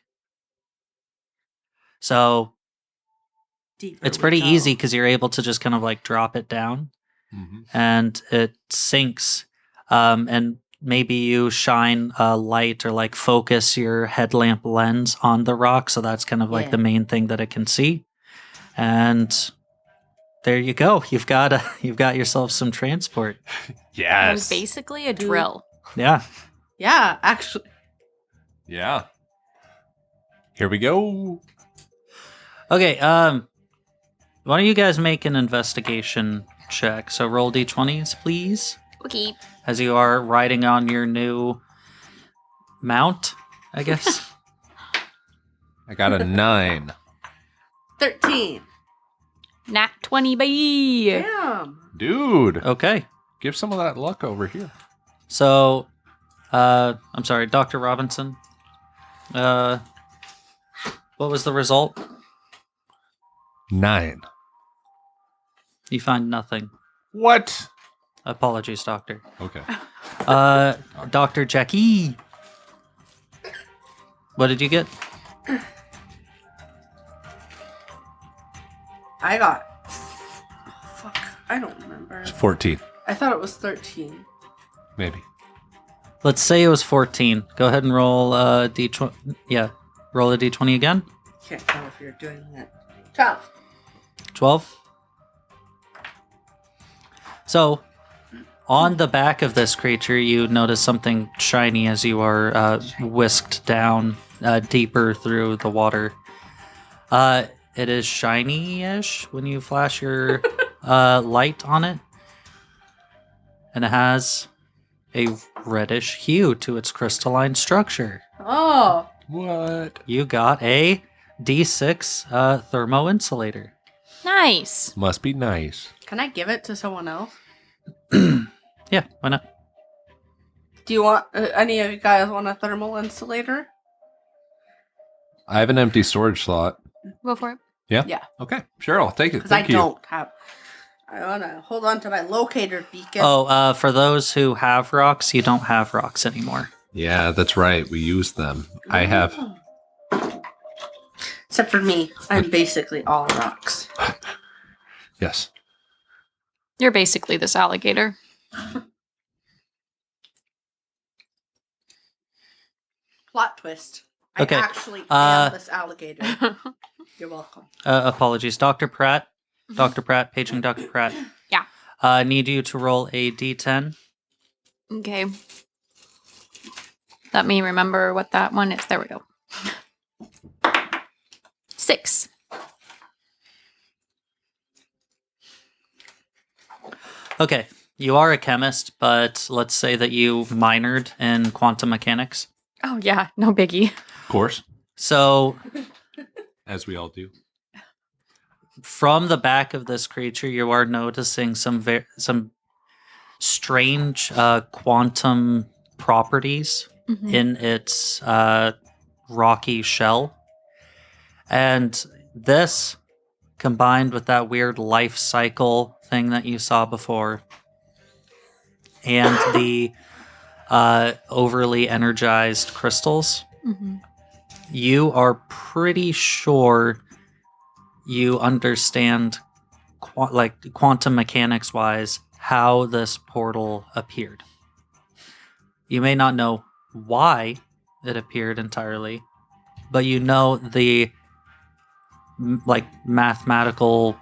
So Deeper it's we pretty go. easy because you're able to just kind of like drop it down and it sinks. And maybe you shine a light or like focus your headlamp lens on the rock. So that's kind of like Yeah. the main thing that it can see. And there you go. You've got yourself some transport. And Yes. basically a drill. Yeah. Yeah, actually. Yeah. Here we go. Okay. Why don't you guys make an investigation check? So roll d20s, please, Okay. as you are riding on your new mount, I guess. I got a 9. 13. Nat 20, baby. Damn. Dude, Okay. give some of that luck over here. So, I'm sorry, Dr. Robinson. What was the result? 9. You find nothing. What? Apologies, Doctor. Okay. Dr. Jackie. What did you get? I got. Fuck. I don't remember. 14. I thought it was 13. Maybe. Let's say it was 14. Go ahead and roll a d20. Yeah, roll a d20 again. Can't tell if you're doing that. 12. 12. So, on the back of this creature, you notice something shiny as you are whisked down deeper through the water. It is shiny-ish when you flash your light on it. And it has a reddish hue to its crystalline structure. Oh. What? You got a D6 thermoinsulator. Nice. Must be nice. Can I give it to someone else? Yeah, why not? Do you want any of you guys want a thermal insulator? I have an empty storage slot. Go for it. Yeah? Yeah. Okay. Sure, I'll take it. Because I Thank you. don't have. I want to hold on to my locator beacon. Oh, for those who have rocks, you don't have rocks anymore. Yeah, that's right. We use them. I have. Except for me. I'm basically all rocks. Yes. You're basically this alligator. Plot twist. Okay, I actually am this alligator. Yeah. You're welcome. Apologies. Dr. Pratt. Dr. Pratt, paging Dr. Pratt. Need you to roll a d10. Okay. Let me remember what that one is. There we go. 6. Okay, you are a chemist, but let's say that you minored in quantum mechanics. Oh, yeah. No biggie. Of course. So, As we all do. from the back of this creature, you are noticing some strange quantum properties Mhm. in its rocky shell. And this, combined with that weird life cycle thing that you saw before, and the overly energized crystals, Mhm. you are pretty sure you understand, quantum mechanics wise, how this portal appeared. You may not know why it appeared entirely, but you know the mathematical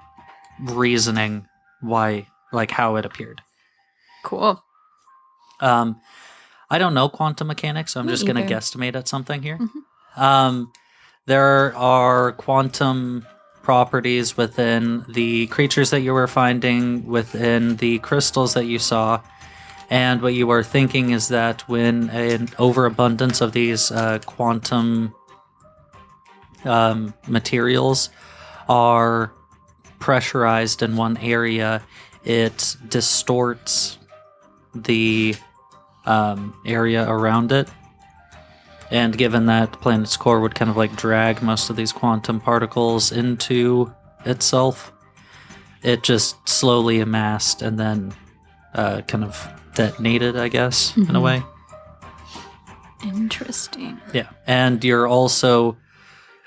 reasoning why, how it appeared. Cool. I don't know quantum mechanics, so I'm Me just going to either. guesstimate at something here. Mhm. There are quantum properties within the creatures that you were finding, within the crystals that you saw, and what you are thinking is that when an overabundance of these quantum materials are pressurized in one area, it distorts the area around it. And given that the planet's core would kind of drag most of these quantum particles into itself, it just slowly amassed and then kind of detonated, I guess, in a Mhm. way. Interesting. Yeah. And you're also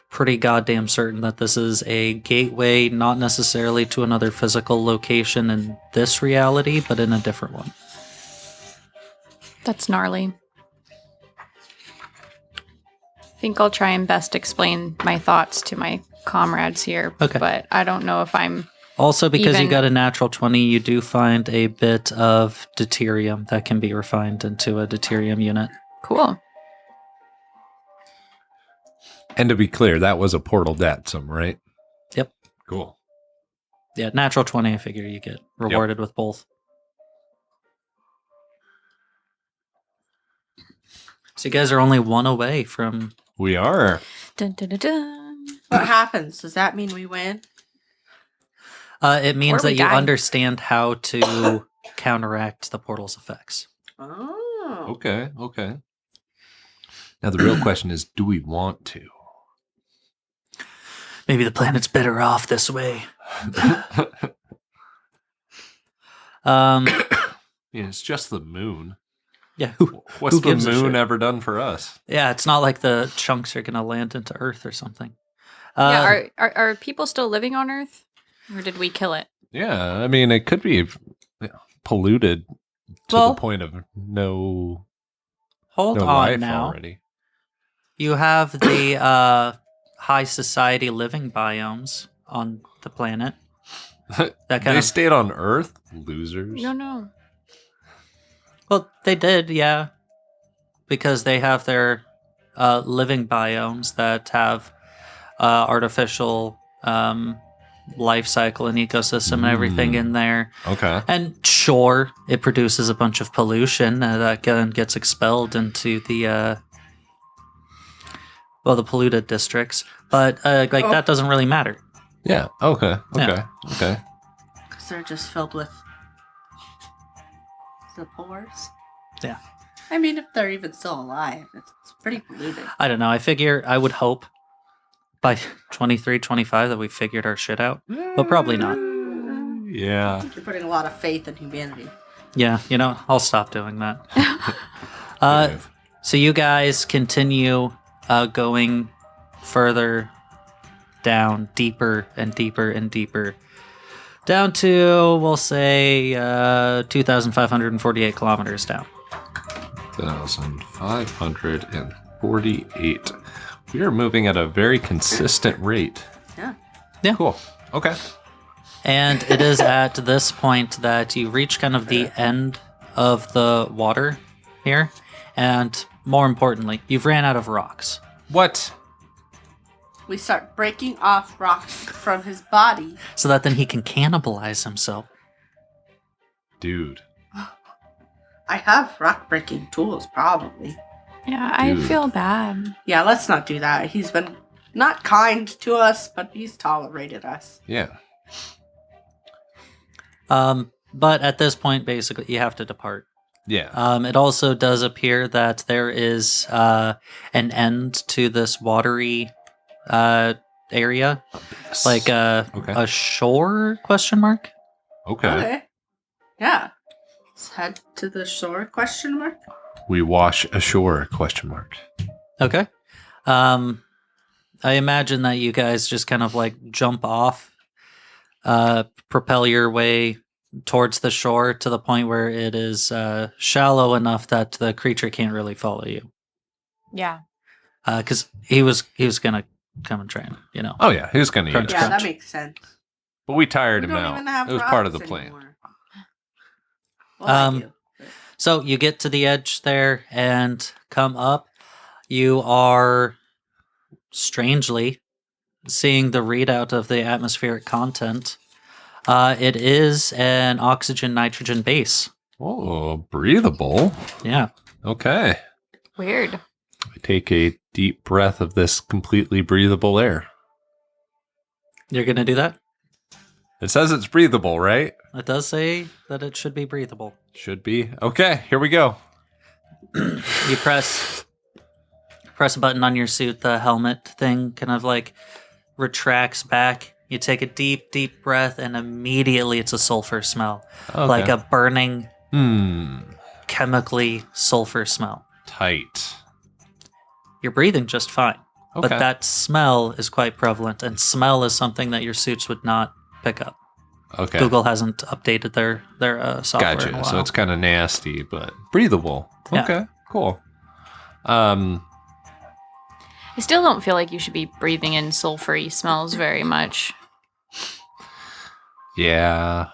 pretty goddamn certain that this is a gateway, not necessarily to another physical location in this reality, but in a different one. That's gnarly. I think I'll try and best explain my thoughts to my comrades here. Okay. But I don't know if I'm... Also, because you Even- got a natural 20, you do find a bit of deuterium that can be refined into a deuterium unit. Cool. And to be clear, that was a portal datum, right? Yep. Cool. Yeah, natural 20, I figure you get rewarded with both. So you guys are only one away from... We are. Dun, dun, dun, dun. What happens? Does that mean we win? It means Or we that you die. understand how to counteract the portal's effects. Oh. Okay. Now the real question is, do we want to? Maybe the planet's better off this way. It's just the moon. Yeah, What's who the gives a moon shit? ever done for us? Yeah, it's not like the chunks are going to land into Earth or something. Yeah, are people still living on Earth? Or did we kill it? Yeah, I mean, it could be polluted to Well, the point of no hold on life now. already. You have the high society living biomes on the planet. That kind They of... stayed on Earth, losers. No. Well, they did, yeah. Because they have their living biomes that have artificial life cycle and ecosystem and everything in there. Okay. And sure, it produces a bunch of pollution that then gets expelled into the the polluted districts. But that doesn't really matter. Yeah. Okay. Yeah. Okay. Because they're just filled with the pores. Yeah. I mean, if they're even still alive, it's pretty polluted. I don't know. I would hope by 23, 25 that we figured our shit out. But probably not. I Yeah. think you're putting a lot of faith in humanity. Yeah, I'll stop doing that. Good move. So you guys continue going further down, deeper and deeper and deeper, down to, we'll say, 2,548 kilometers down. 1,548. We are moving at a very consistent rate. Yeah. Yeah. Cool. Okay. And it is at this point that you reach kind of the end of the water here. And more importantly, you've ran out of rocks. What? We start breaking off rocks from his body. So that then he can cannibalize himself. Dude. I have rock breaking tools, probably. Yeah, I Dude. feel bad. Yeah, let's not do that. He's been not kind to us, but he's tolerated us. Yeah. But at this point, basically, you have to depart. Yeah. It also does appear that there is an end to this watery area, like Okay. a shore? Question mark. Okay. Yeah. Let's head to the shore, question mark. We wash ashore? Question mark. Okay. I imagine that you guys just kind of like jump off, propel your way towards the shore to the point where it is shallow enough that the creature can't really follow you. Yeah. Because he was gonna come and try and Oh yeah, he's gonna eat Crunch. us. Yeah, Crunch. that makes sense. But we tired We him don't out. even have It was part of the rocks plan. anymore. Well, I Um, do. So you get to the edge there and come up. You are strangely seeing the readout of the atmospheric content. It is an oxygen nitrogen base. Oh, breathable. Yeah. Okay. Weird. I take a deep breath of this completely breathable air. You're going to do that? It says it's breathable, right? It does say that it should be breathable. Should be. Okay, here we go. You press a button on your suit, the helmet thing kind of like retracts back. You take a deep, deep breath, and immediately it's a sulfur smell. Okay. Like a burning, Hmm. chemically sulfur smell. Tight. you're breathing just fine. Okay. But that smell is quite prevalent, and smell is something that your suits would not pick up. Okay. Google hasn't updated their software in a Gotcha. while. So it's kind of nasty, but breathable. Yeah. Okay. Cool. I still don't feel like you should be breathing in sulfury smells very much. Yeah.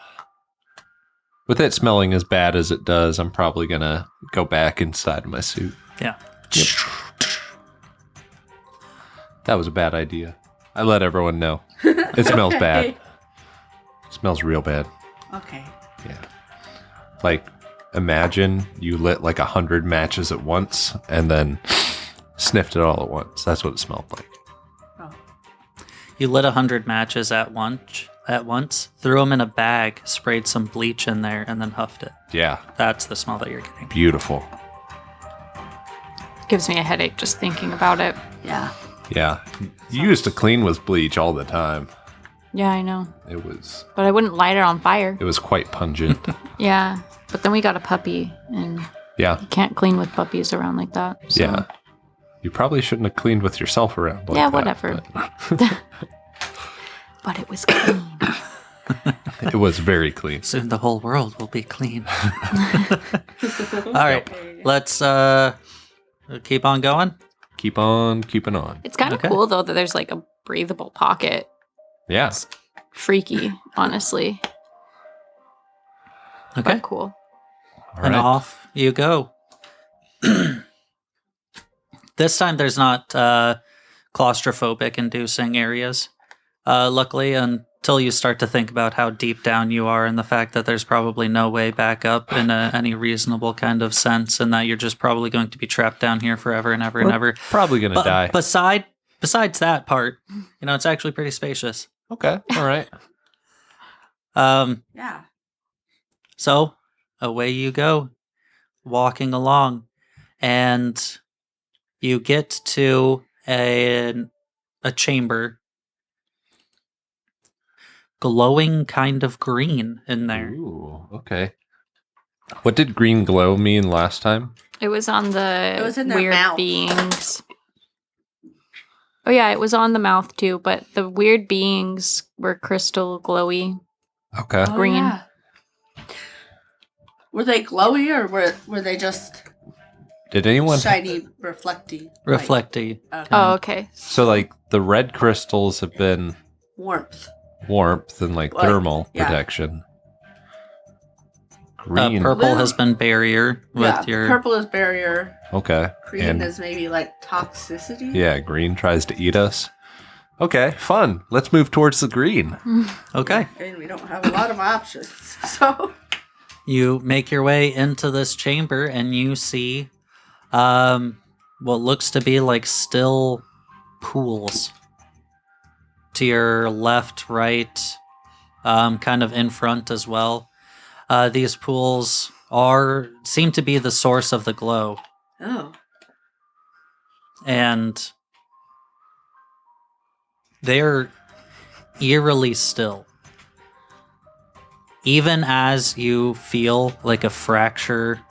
With it smelling as bad as it does, I'm probably gonna go back inside my suit. Yeah. That was a bad idea. I let everyone know. It smells bad. It smells real bad. Okay. Yeah. Like, imagine you lit like 100 matches at once and then sniffed it all at once. That's what it smelled like. Oh. You lit 100 matches at once, threw them in a bag, sprayed some bleach in there, and then huffed it. Yeah. That's the smell that you're getting. Beautiful. Gives me a headache just thinking about it. Yeah. Yeah. You used to clean with bleach all the time. Yeah, I know. It was But I wouldn't light it on fire. quite pungent. Yeah. But then we got a puppy, and Yeah. you can't clean with puppies around like that. So. Yeah. You probably shouldn't have cleaned with yourself around like Yeah, that, whatever. but But it was clean. it was very clean. Soon the whole world will be clean. All right, let's keep on going. Keep on keeping on. It's kind of Okay. cool, though, that there's like a breathable pocket. Yeah. Freaky, honestly. Okay, But cool. All and right. off you go. This time there's not claustrophobic inducing areas. Luckily, until you start to think about how deep down you are and the fact that there's probably no way back up in any reasonable kind of sense, and that you're just probably going to be trapped down here forever and ever and ever. Probably going to But die. besides that part, it's actually pretty spacious. Okay. All right. Yeah. So away you go, walking along, and you get to a chamber, glowing kind of green in there. Ooh, okay. What did green glow mean last time? It was on the It was in their weird mouth. beings. Oh, yeah, it was on the mouth, too. But the weird beings were crystal glowy. Okay. Oh, Green. yeah. Were they glowy or were they just Did anyone... shiny, reflecty? Reflecty. Okay. Oh, okay. So, like, the red crystals have been Warmth. warmth and, like, Like, thermal yeah. protection. Green. Purple Blue. has been barrier with Yeah. your... Purple is barrier. Okay. Green And is maybe like toxicity. yeah, green tries to eat us. Okay, fun. Let's move towards the green. Okay. And we don't have a lot of options. So You make your way into this chamber and you see what looks to be like still pools to your left, right, kind of in front as well. These pools seem to be the source of the glow, oh. and they're eerily still. Even as you feel like a fracture,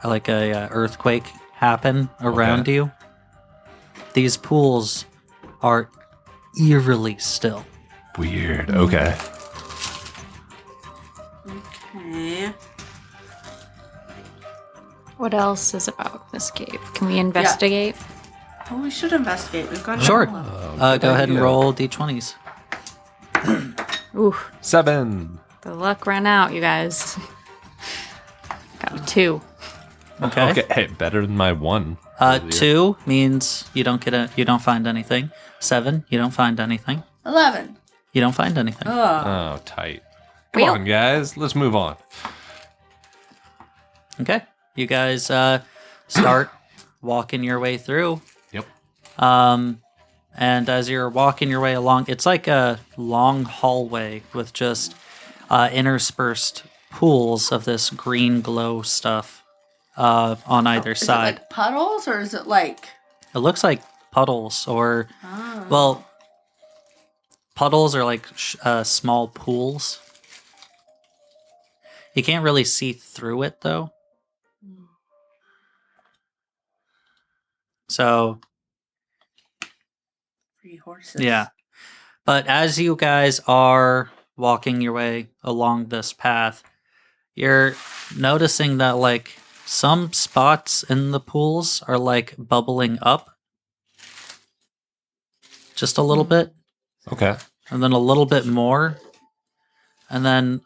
like a earthquake happen around Okay. you, these pools are eerily still. Weird. Okay. Okay. What else is about this cave? Can we investigate? Well, we should investigate. We've got Sure. a Good Go ahead and idea. roll d20s. Ooh, 7. the luck ran out, you guys. Got a 2. Okay. Okay, hey, better than my 1. 2 means you don't find anything. 7, you don't find anything. 11. You don't find anything. Oh. Oh, tight. Come Well- on, guys. Let's move on. Okay. You guys start walking your way through. Yep. And as you're walking your way along, it's like a long hallway with just interspersed pools of this green glow stuff on either Is it side. like puddles or is it like. It looks like puddles, or Oh. well, puddles are like small pools. You can't really see through it though. So 3 horses. Yeah. But as you guys are walking your way along this path, you're noticing that like some spots in the pools are like bubbling up just a little bit, Okay. and then a little bit more, and then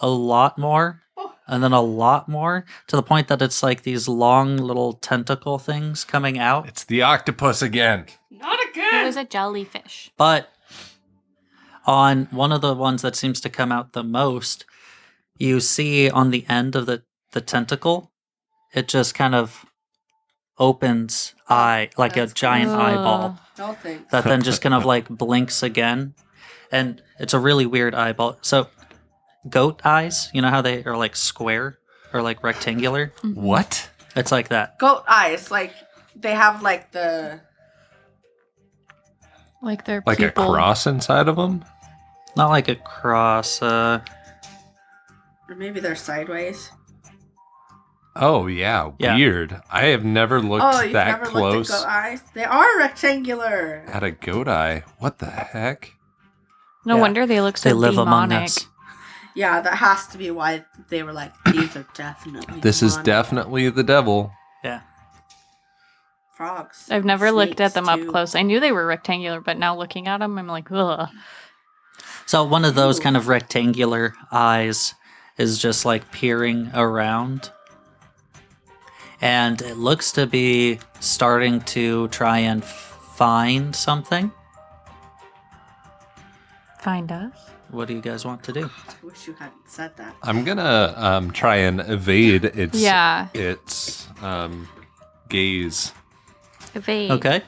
a lot more, and then a lot more, to the point that it's like these long little tentacle things coming out. It's the octopus again. Not It again. was a jellyfish. But on one of the ones that seems to come out the most, you see on the end of the tentacle, it just kind of opens like a That's giant gross. eyeball No thanks. that then just kind of like blinks again. And it's a really weird eyeball. So goat eyes, you know how they are like square or like rectangular? What? It's like that. Goat eyes, like they have like the. Like their Like pupil. a cross inside of them? Not like a cross. Or maybe they're sideways. Oh, yeah. Yeah. Weird. I have never looked Oh, you've that never close looked at goat eyes? They are rectangular. at a goat eye. What the heck? No Yeah. wonder they look so They live among demonic. us. Yeah, that has to be why they were like, these are definitely This is demonic. definitely the devil. Yeah. Frogs. I've never looked at them up Snakes, too. close. I knew they were rectangular, but now looking at them, I'm like, ugh. So one of those Ooh. kind of rectangular eyes is just like peering around. And it looks to be starting to try and find something. Find us. What do you guys want to do? I wish you hadn't said that. I'm gonna try and evade its Yeah. gaze. Evade. Okay.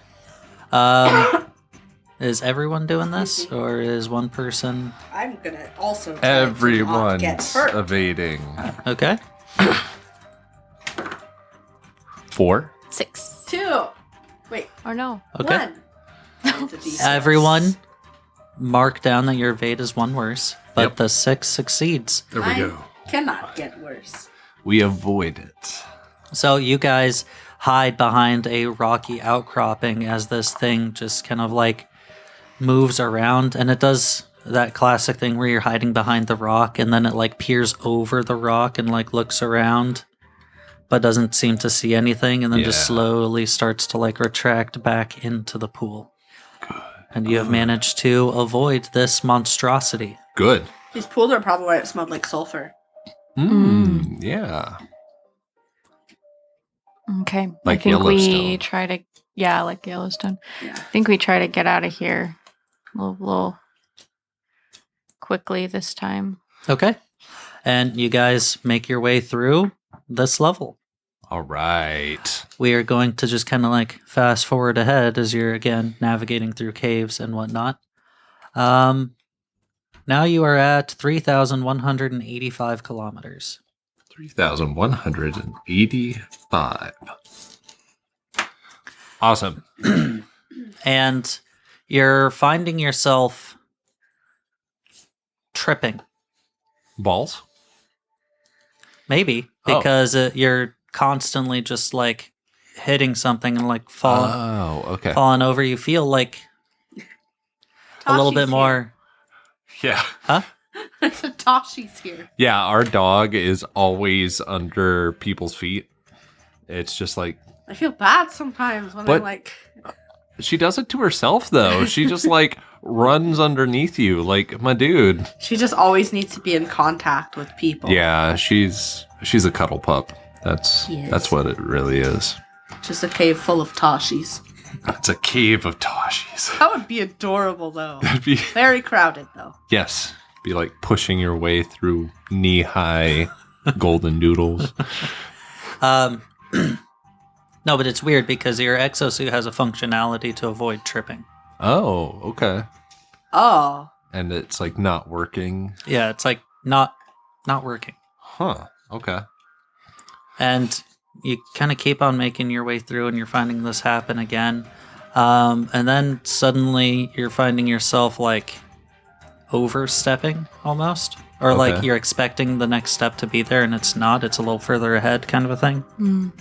Is everyone doing this, or is one person? I'm gonna also try to not get Everyone's hurt. evading. Okay. 4. 6. 2. Wait, Or no. Okay. 1. It's a D6. Everyone, mark down that your evade is one worse, but Yep. the 6 succeeds. There we Mine go. Cannot get worse. We avoid it. So you guys hide behind a rocky outcropping as this thing just kind of like moves around, and it does that classic thing where you're hiding behind the rock and then it like peers over the rock and like looks around but doesn't seem to see anything, and then just Yeah. slowly starts to like retract back into the pool. And you have managed to avoid this monstrosity. Good. These pools are probably why it smelled like sulfur. Yeah. Okay. Like I think we Yellowstone. try to, yeah, like Yellowstone. Yeah. I think we try to get out of here a little quickly this time. Okay. And you guys make your way through this level. All right. We are going to just kind of like fast forward ahead as you're again navigating through caves and whatnot. Now you are at 3,185 kilometers. 3,185. Awesome. And you're finding yourself tripping. Balls? Maybe Oh. because you're constantly just like hitting something and like falling Oh, okay. over. You feel like a little bit Tashi's more. Yeah. Huh? Here. Tashi's here. Yeah, our dog is always under people's feet. It's just like, I feel bad sometimes when But- I'm like, she does it to herself, though. She just like runs underneath you. Like, my dude. she just always needs to be in contact with people. Yeah, she's a cuddle pup. That's Yes. that's what it really is. Just a cave full of Tashis. It's a cave of Toshis. That would be adorable, though. It'd be, Very crowded, though. yes, be like pushing your way through knee-high golden doodles. No, but it's weird because your exosuit has a functionality to avoid tripping. Oh, okay. Oh. And it's like not working. Yeah, it's like not working. Huh. Okay. And you kind of keep on making your way through and you're finding this happen again. And then suddenly you're finding yourself like overstepping almost. Or like Okay. you're expecting the next step to be there and it's not. It's a little further ahead kind of a thing. Mm.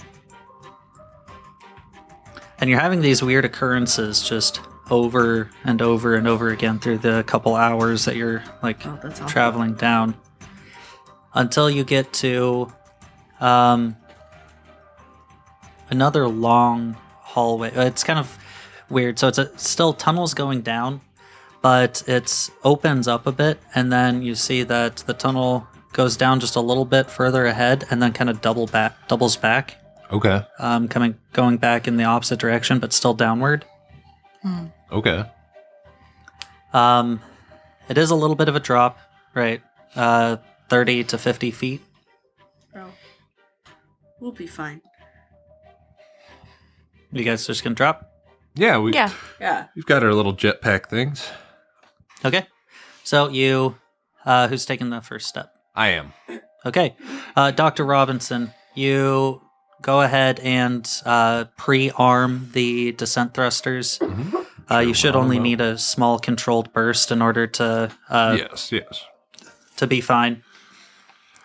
And you're having these weird occurrences just over and over and over again through the couple hours that you're like Oh, that's awful. traveling down until you get to another long hallway. It's kind of weird. So it's still tunnels going down, but it opens up a bit, and then you see that the tunnel goes down just a little bit further ahead, and then kind of doubles back, Okay. going back in the opposite direction, but still downward. Okay. It is a little bit of a drop, right? 30 to 50 feet. Bro, we'll be fine. You guys just gonna drop? Yeah, Yeah. we've got our little jetpack things. Okay. So you, who's taking the first step? I am. Okay. Dr. Robinson, you go ahead and pre-arm the descent thrusters. You should only need a small controlled burst in order to Yes. to be fine.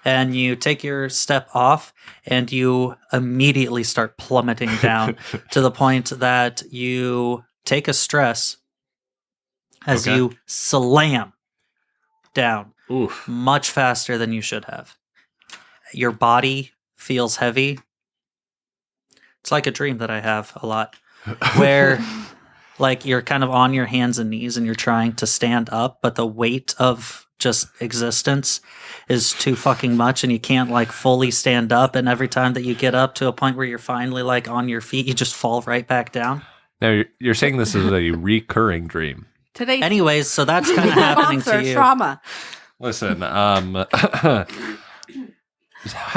And you take your step off, and you immediately start plummeting down to the point that you take a stress as Okay. you slam down Oof. much faster than you should have. Your body feels heavy. It's like a dream that I have a lot, where like you're kind of on your hands and knees and you're trying to stand up, but the weight of just existence is too fucking much and you can't like fully stand up, and every time that you get up to a point where you're finally like on your feet, you just fall right back down. Now you're saying this is a recurring dream. Today, Anyways, so that's kind of happening to you. trauma. Listen, how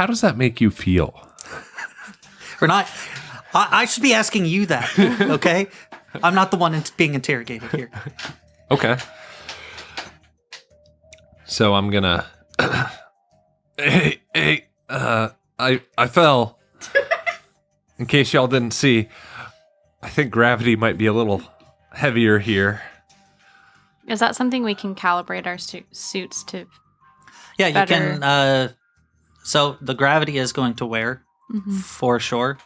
does that make you feel? We're not. I should be asking you that, okay? I'm not the one being interrogated here. Okay. So I'm gonna. I fell. In case y'all didn't see, I think gravity might be a little heavier here. Is that something we can calibrate our suits to? Yeah, you Better. can. So the gravity is going to wear for sure.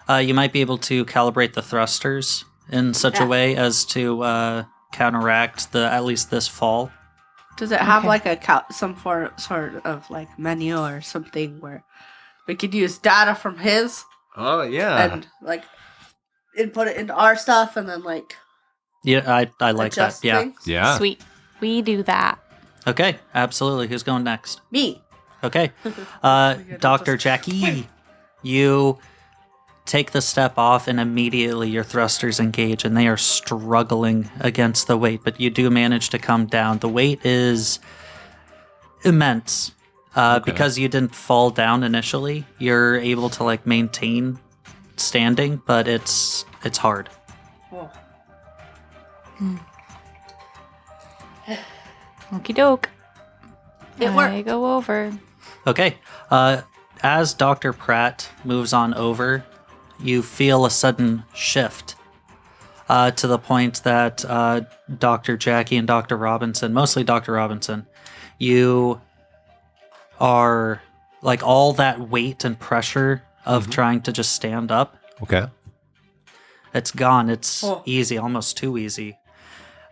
You might be able to calibrate the thrusters in such a way as to counteract at least this fall. Does it have Okay. like some sort of like menu or something where we could use data from his Oh yeah. and like input it into our stuff and then like Yeah, I like that. adjust Yeah. things? Yeah. Sweet. We do that. Okay, absolutely. Who's going next? Me. Okay. We're Dr. just- Jackie, you take the step off and immediately your thrusters engage and they are struggling against the weight, but you do manage to come down. The weight is immense. Because you didn't fall down initially, you're able to like maintain standing, but it's hard. Oh. Okie doke. It I worked. go over. Okay. As Dr. Pratt moves on over, you feel a sudden shift to the point that Dr. Jackie and Dr. Robinson, mostly Dr. Robinson, you are like all that weight and pressure of trying to just stand up. Okay. It's gone. It's easy, almost too easy.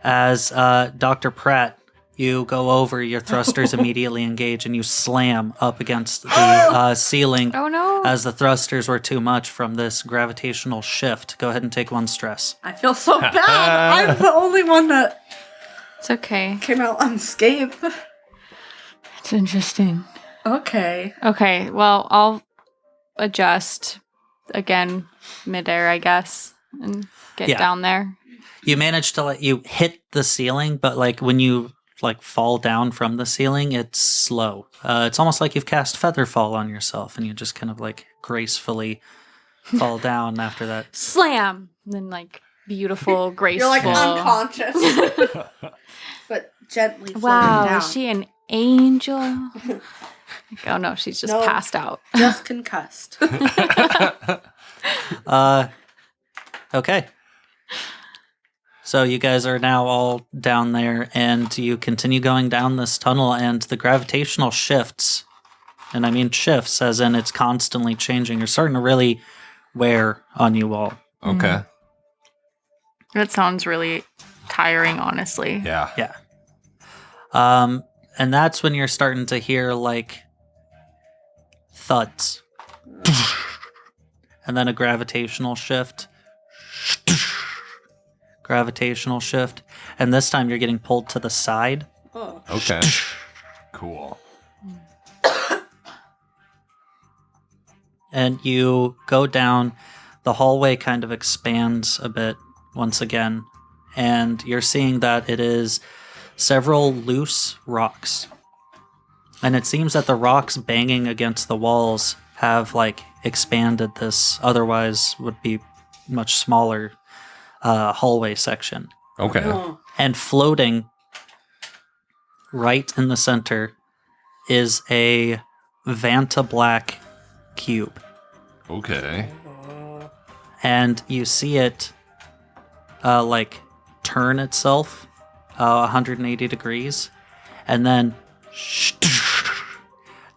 As Dr. Pratt, you go over, your thrusters immediately engage, and you slam up against the ceiling Oh no. as the thrusters were too much from this gravitational shift. Go ahead and take one stress. I feel so bad. I'm the only one that It's okay. came out unscathed. It's interesting. Okay. Okay, well, I'll adjust again midair, I guess, and get Yeah. down there. You manage to you hit the ceiling, but like when you like fall down from the ceiling, it's slow. It's almost like you've cast Featherfall on yourself, and you just kind of like gracefully fall down after that. Slam! And then, like, beautiful, graceful. You're like unconscious. But gently floating Wow, down. is she an angel? Like, oh no, she's just No. passed out. Just concussed. Okay. So you guys are now all down there, and you continue going down this tunnel, and the gravitational shifts, and I mean shifts as in it's constantly changing, are starting to really wear on you all. Okay. That sounds really tiring, honestly. Yeah. Yeah. And that's when you're starting to hear like thuds. And then a gravitational shift. Gravitational shift. And this time you're getting pulled to the side. Oh. Okay. Cool. And you go down. The hallway kind of expands a bit once again. And you're seeing that it is several loose rocks. And it seems that the rocks banging against the walls have like expanded this otherwise would be much smaller hallway section. Okay. Oh. And floating right in the center is a Vanta Black cube. Okay. And you see it like turn itself 180 degrees. And then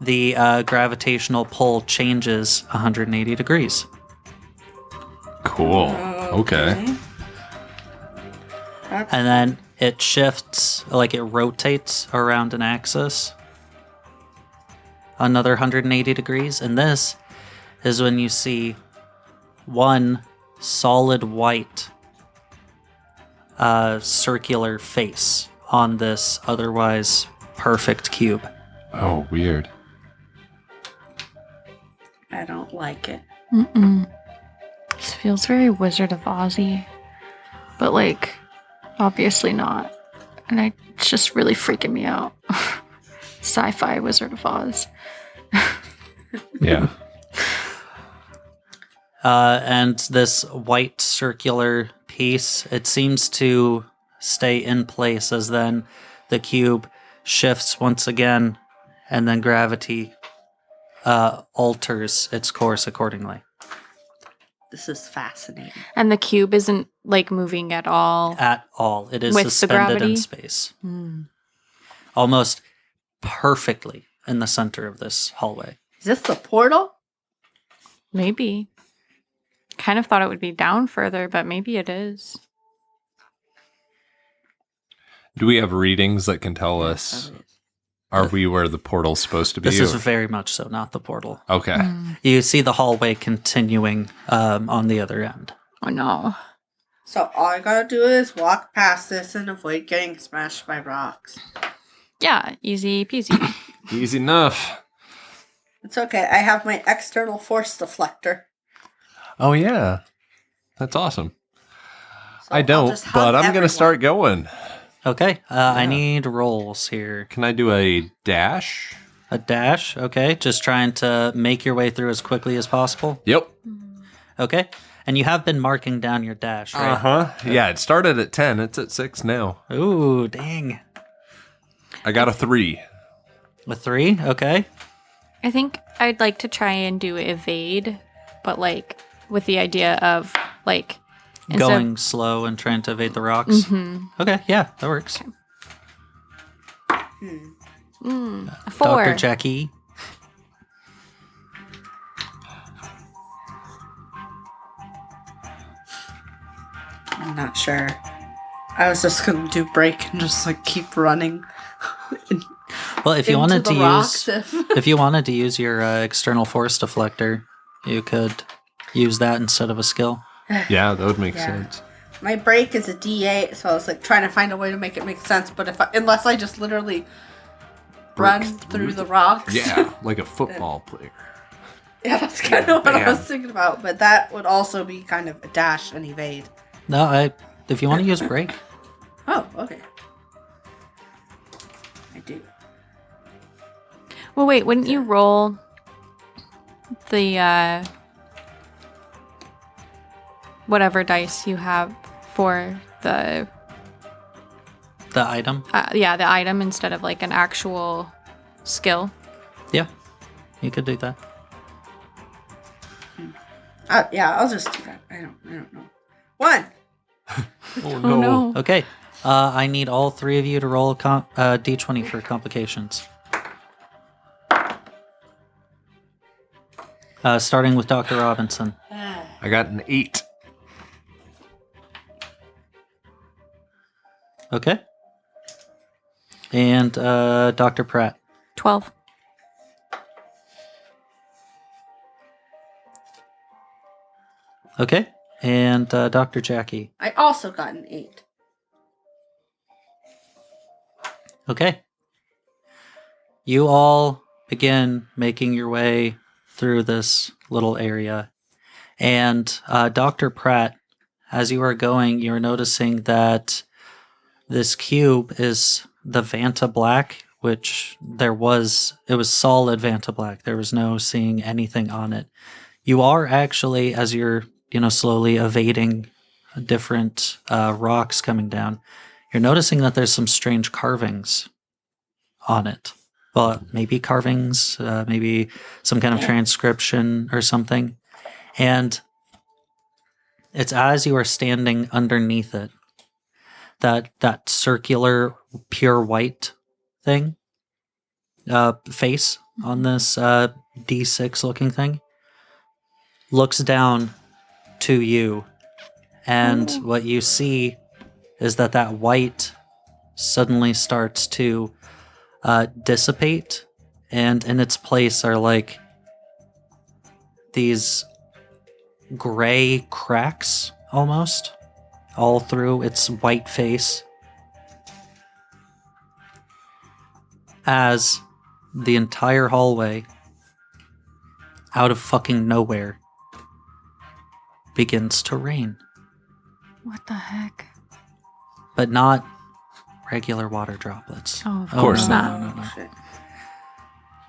the gravitational pull changes 180 degrees. Cool. Okay. And then it shifts, like it rotates around an axis another 180 degrees. And this is when you see one solid white circular face on this otherwise perfect cube. Oh, weird. I don't like it. Mm-mm. This feels very Wizard of Ozzy, but like, obviously not. And it's just really freaking me out. Sci-fi Wizard of Oz. Yeah. And this white circular piece, it seems to stay in place as then the cube shifts once again, and then gravity alters its course accordingly. This is fascinating. And the cube isn't like moving at all. At all. It is With the suspended gravity? in space. Hmm. Almost perfectly in the center of this hallway. Is this the portal? Maybe. Kind of thought it would be down further, but maybe it is. Do we have readings that can tell us, are we where the portal's supposed to be? This is or- very much so, not the portal. Okay. You see the hallway continuing on the other end. Oh no. So all I gotta do is walk past this and avoid getting smashed by rocks. Yeah, easy peasy. Easy enough. It's okay. I have my external force deflector. Oh, yeah. That's awesome. So I I'll don't, just hug but I'm going to everyone. start going. Okay, I Yeah. need rolls here. Can I do a dash? A dash, okay. Just trying to make your way through as quickly as possible. Yep. Okay. And you have been marking down your dash, right? Uh-huh. Yeah, it started at 10. It's at 6 now. Ooh, dang. I got a 3. A 3, okay. I think I'd like to try and do evade, but like with the idea of like instead Going slow and trying to evade the rocks. Okay, yeah, that works. a 4. Dr. Jackie. I'm not sure. I was just gonna do break and just like keep running. Well, if you into wanted the to rocks use if- if you wanted to use your external force deflector, you could use that instead of a skill. Yeah, that would make Yeah. sense. My break is a D8, so I was like trying to find a way to make it make sense. But unless I just literally run through the rocks, Yeah, like a football player. yeah, that's kind of what I was Bam. thinking about. But that would also be kind of a dash and evade. No, if you want to use break. Oh, okay. I do. Well, wait, wouldn't you roll the whatever dice you have for the The item. the item instead of like an actual skill? Yeah. You could do that. Yeah, I'll just do that. I don't know. 1. Oh, Oh no. Okay. I need all three of you to roll a d20 for complications. Starting with Dr. Robinson. I got an 8. Okay. And Dr. Pratt. 12. Okay. And Dr. Jackie. I also got an 8. Okay. You all begin making your way through this little area. And Dr. Pratt, as you are going, you're noticing that this cube is the Vanta Black, which it was solid Vanta Black. There was no seeing anything on it. You are actually, as you're, slowly evading different rocks coming down, you're noticing that there's some strange carvings on it. Well, maybe carvings, maybe some kind of transcription or something. And it's as you are standing underneath it, that circular pure white thing, face on this D6 looking thing, looks down to you. And what you see is that white suddenly starts to dissipate, and in its place are like these gray cracks almost all through its white face, as the entire hallway, out of fucking nowhere, begins to rain. What the heck? But not regular water droplets. Oh, of course not. No. Shit.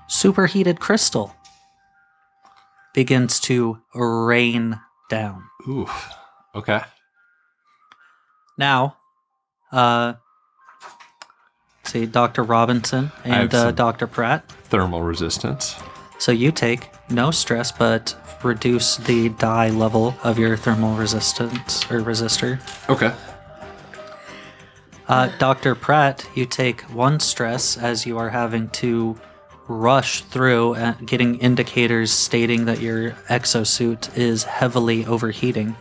Superheated crystal begins to rain down. Oof. Okay. Now, see, Dr. Robinson and have some- Dr. Pratt. Thermal resistance. So you take no stress, but reduce the die level of your thermal resistance or resistor. Okay. Dr. Pratt, you take 1 stress as you are having to rush through and getting indicators stating that your exosuit is heavily overheating.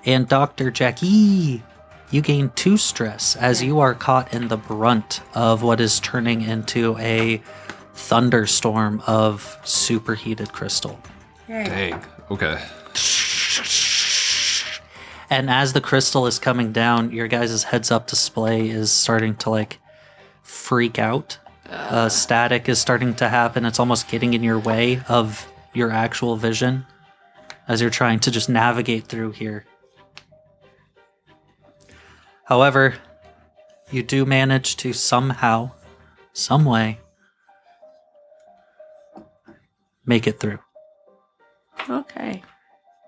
And Dr. Jackie, you gain 2 stress as you are caught in the brunt of what is turning into a thunderstorm of superheated crystal. Dang. Okay. And as the crystal is coming down, your guys' heads-up display is starting to freak out. Static is starting to happen. It's almost getting in your way of your actual vision as you're trying to just navigate through here. However, you do manage to somehow, some way, make it through. Okay.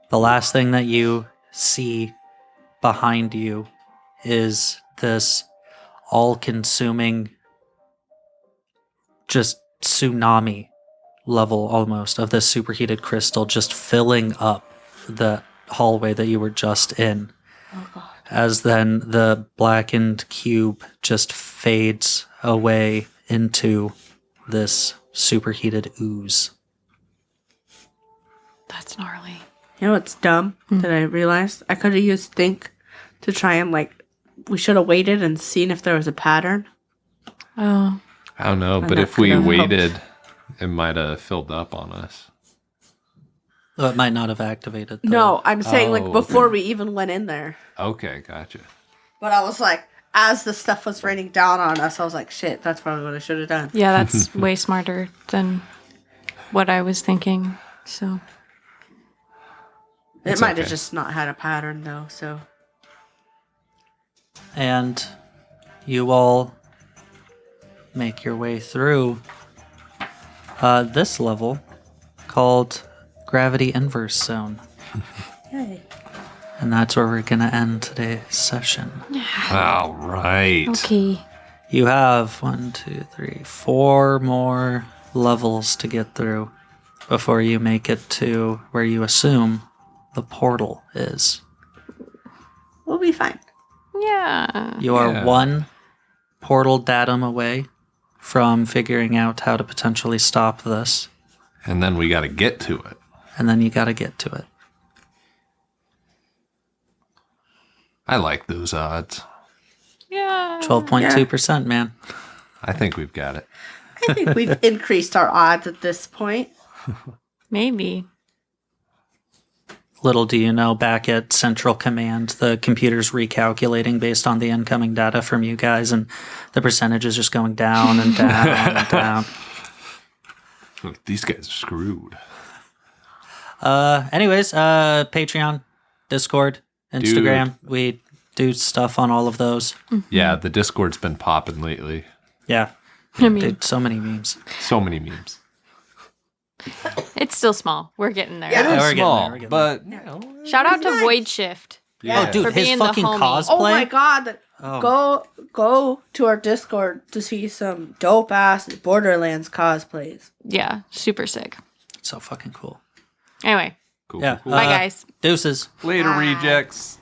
The last thing that you see behind you is this all-consuming, just tsunami level almost of this superheated crystal just filling up the hallway that you were just in. Oh god. As then the blackened cube just fades away into this superheated ooze. That's gnarly. You know what's dumb that I realized? I could have used think to try and we should have waited and seen if there was a pattern. Oh. I don't know, And but that if we could've waited, it might have filled up on us. Well, it might not have activated. No, I'm saying Oh, before okay. we even went in there. Okay, gotcha. But I was like, as the stuff was raining down on us, I was like, shit, that's probably what I should have done. Yeah, that's way smarter than what I was thinking. So, It It's might have okay. just not had a pattern though, so. And you all make your way through this level called Gravity Inverse Zone. Hey. And that's where we're going to end today's session. All right. okay. You have 4 more levels to get through before you make it to where you assume the portal is. We'll be fine. Yeah. You are Yeah. 1 portal datum away from figuring out how to potentially stop this, And then we got to get to it. and then you got to get to it. I like those odds. 12.2%, man. I think we've got it. I think we've increased our odds at this point. Maybe. Little do you know, back at Central Command, the computer's recalculating based on the incoming data from you guys, and the percentage is just going down and down and down. These guys are screwed. Anyways, Patreon, Discord, Instagram. We do stuff on all of those. Yeah, the Discord's been popping lately. Yeah. I mean, Dude, so many memes. So many memes. it's still small. We're getting there. Yeah. It is we're getting small, there, we're getting but Shout out to nice. Void Shift. yeah. Oh, dude, For his being the fucking homie. cosplay. Oh my god. Oh. Go to our Discord to see some dope ass Borderlands cosplays. Yeah, super sick. So fucking cool. Anyway, Cool, Yeah. cool, cool. bye guys. Deuces. Later, Bye. rejects.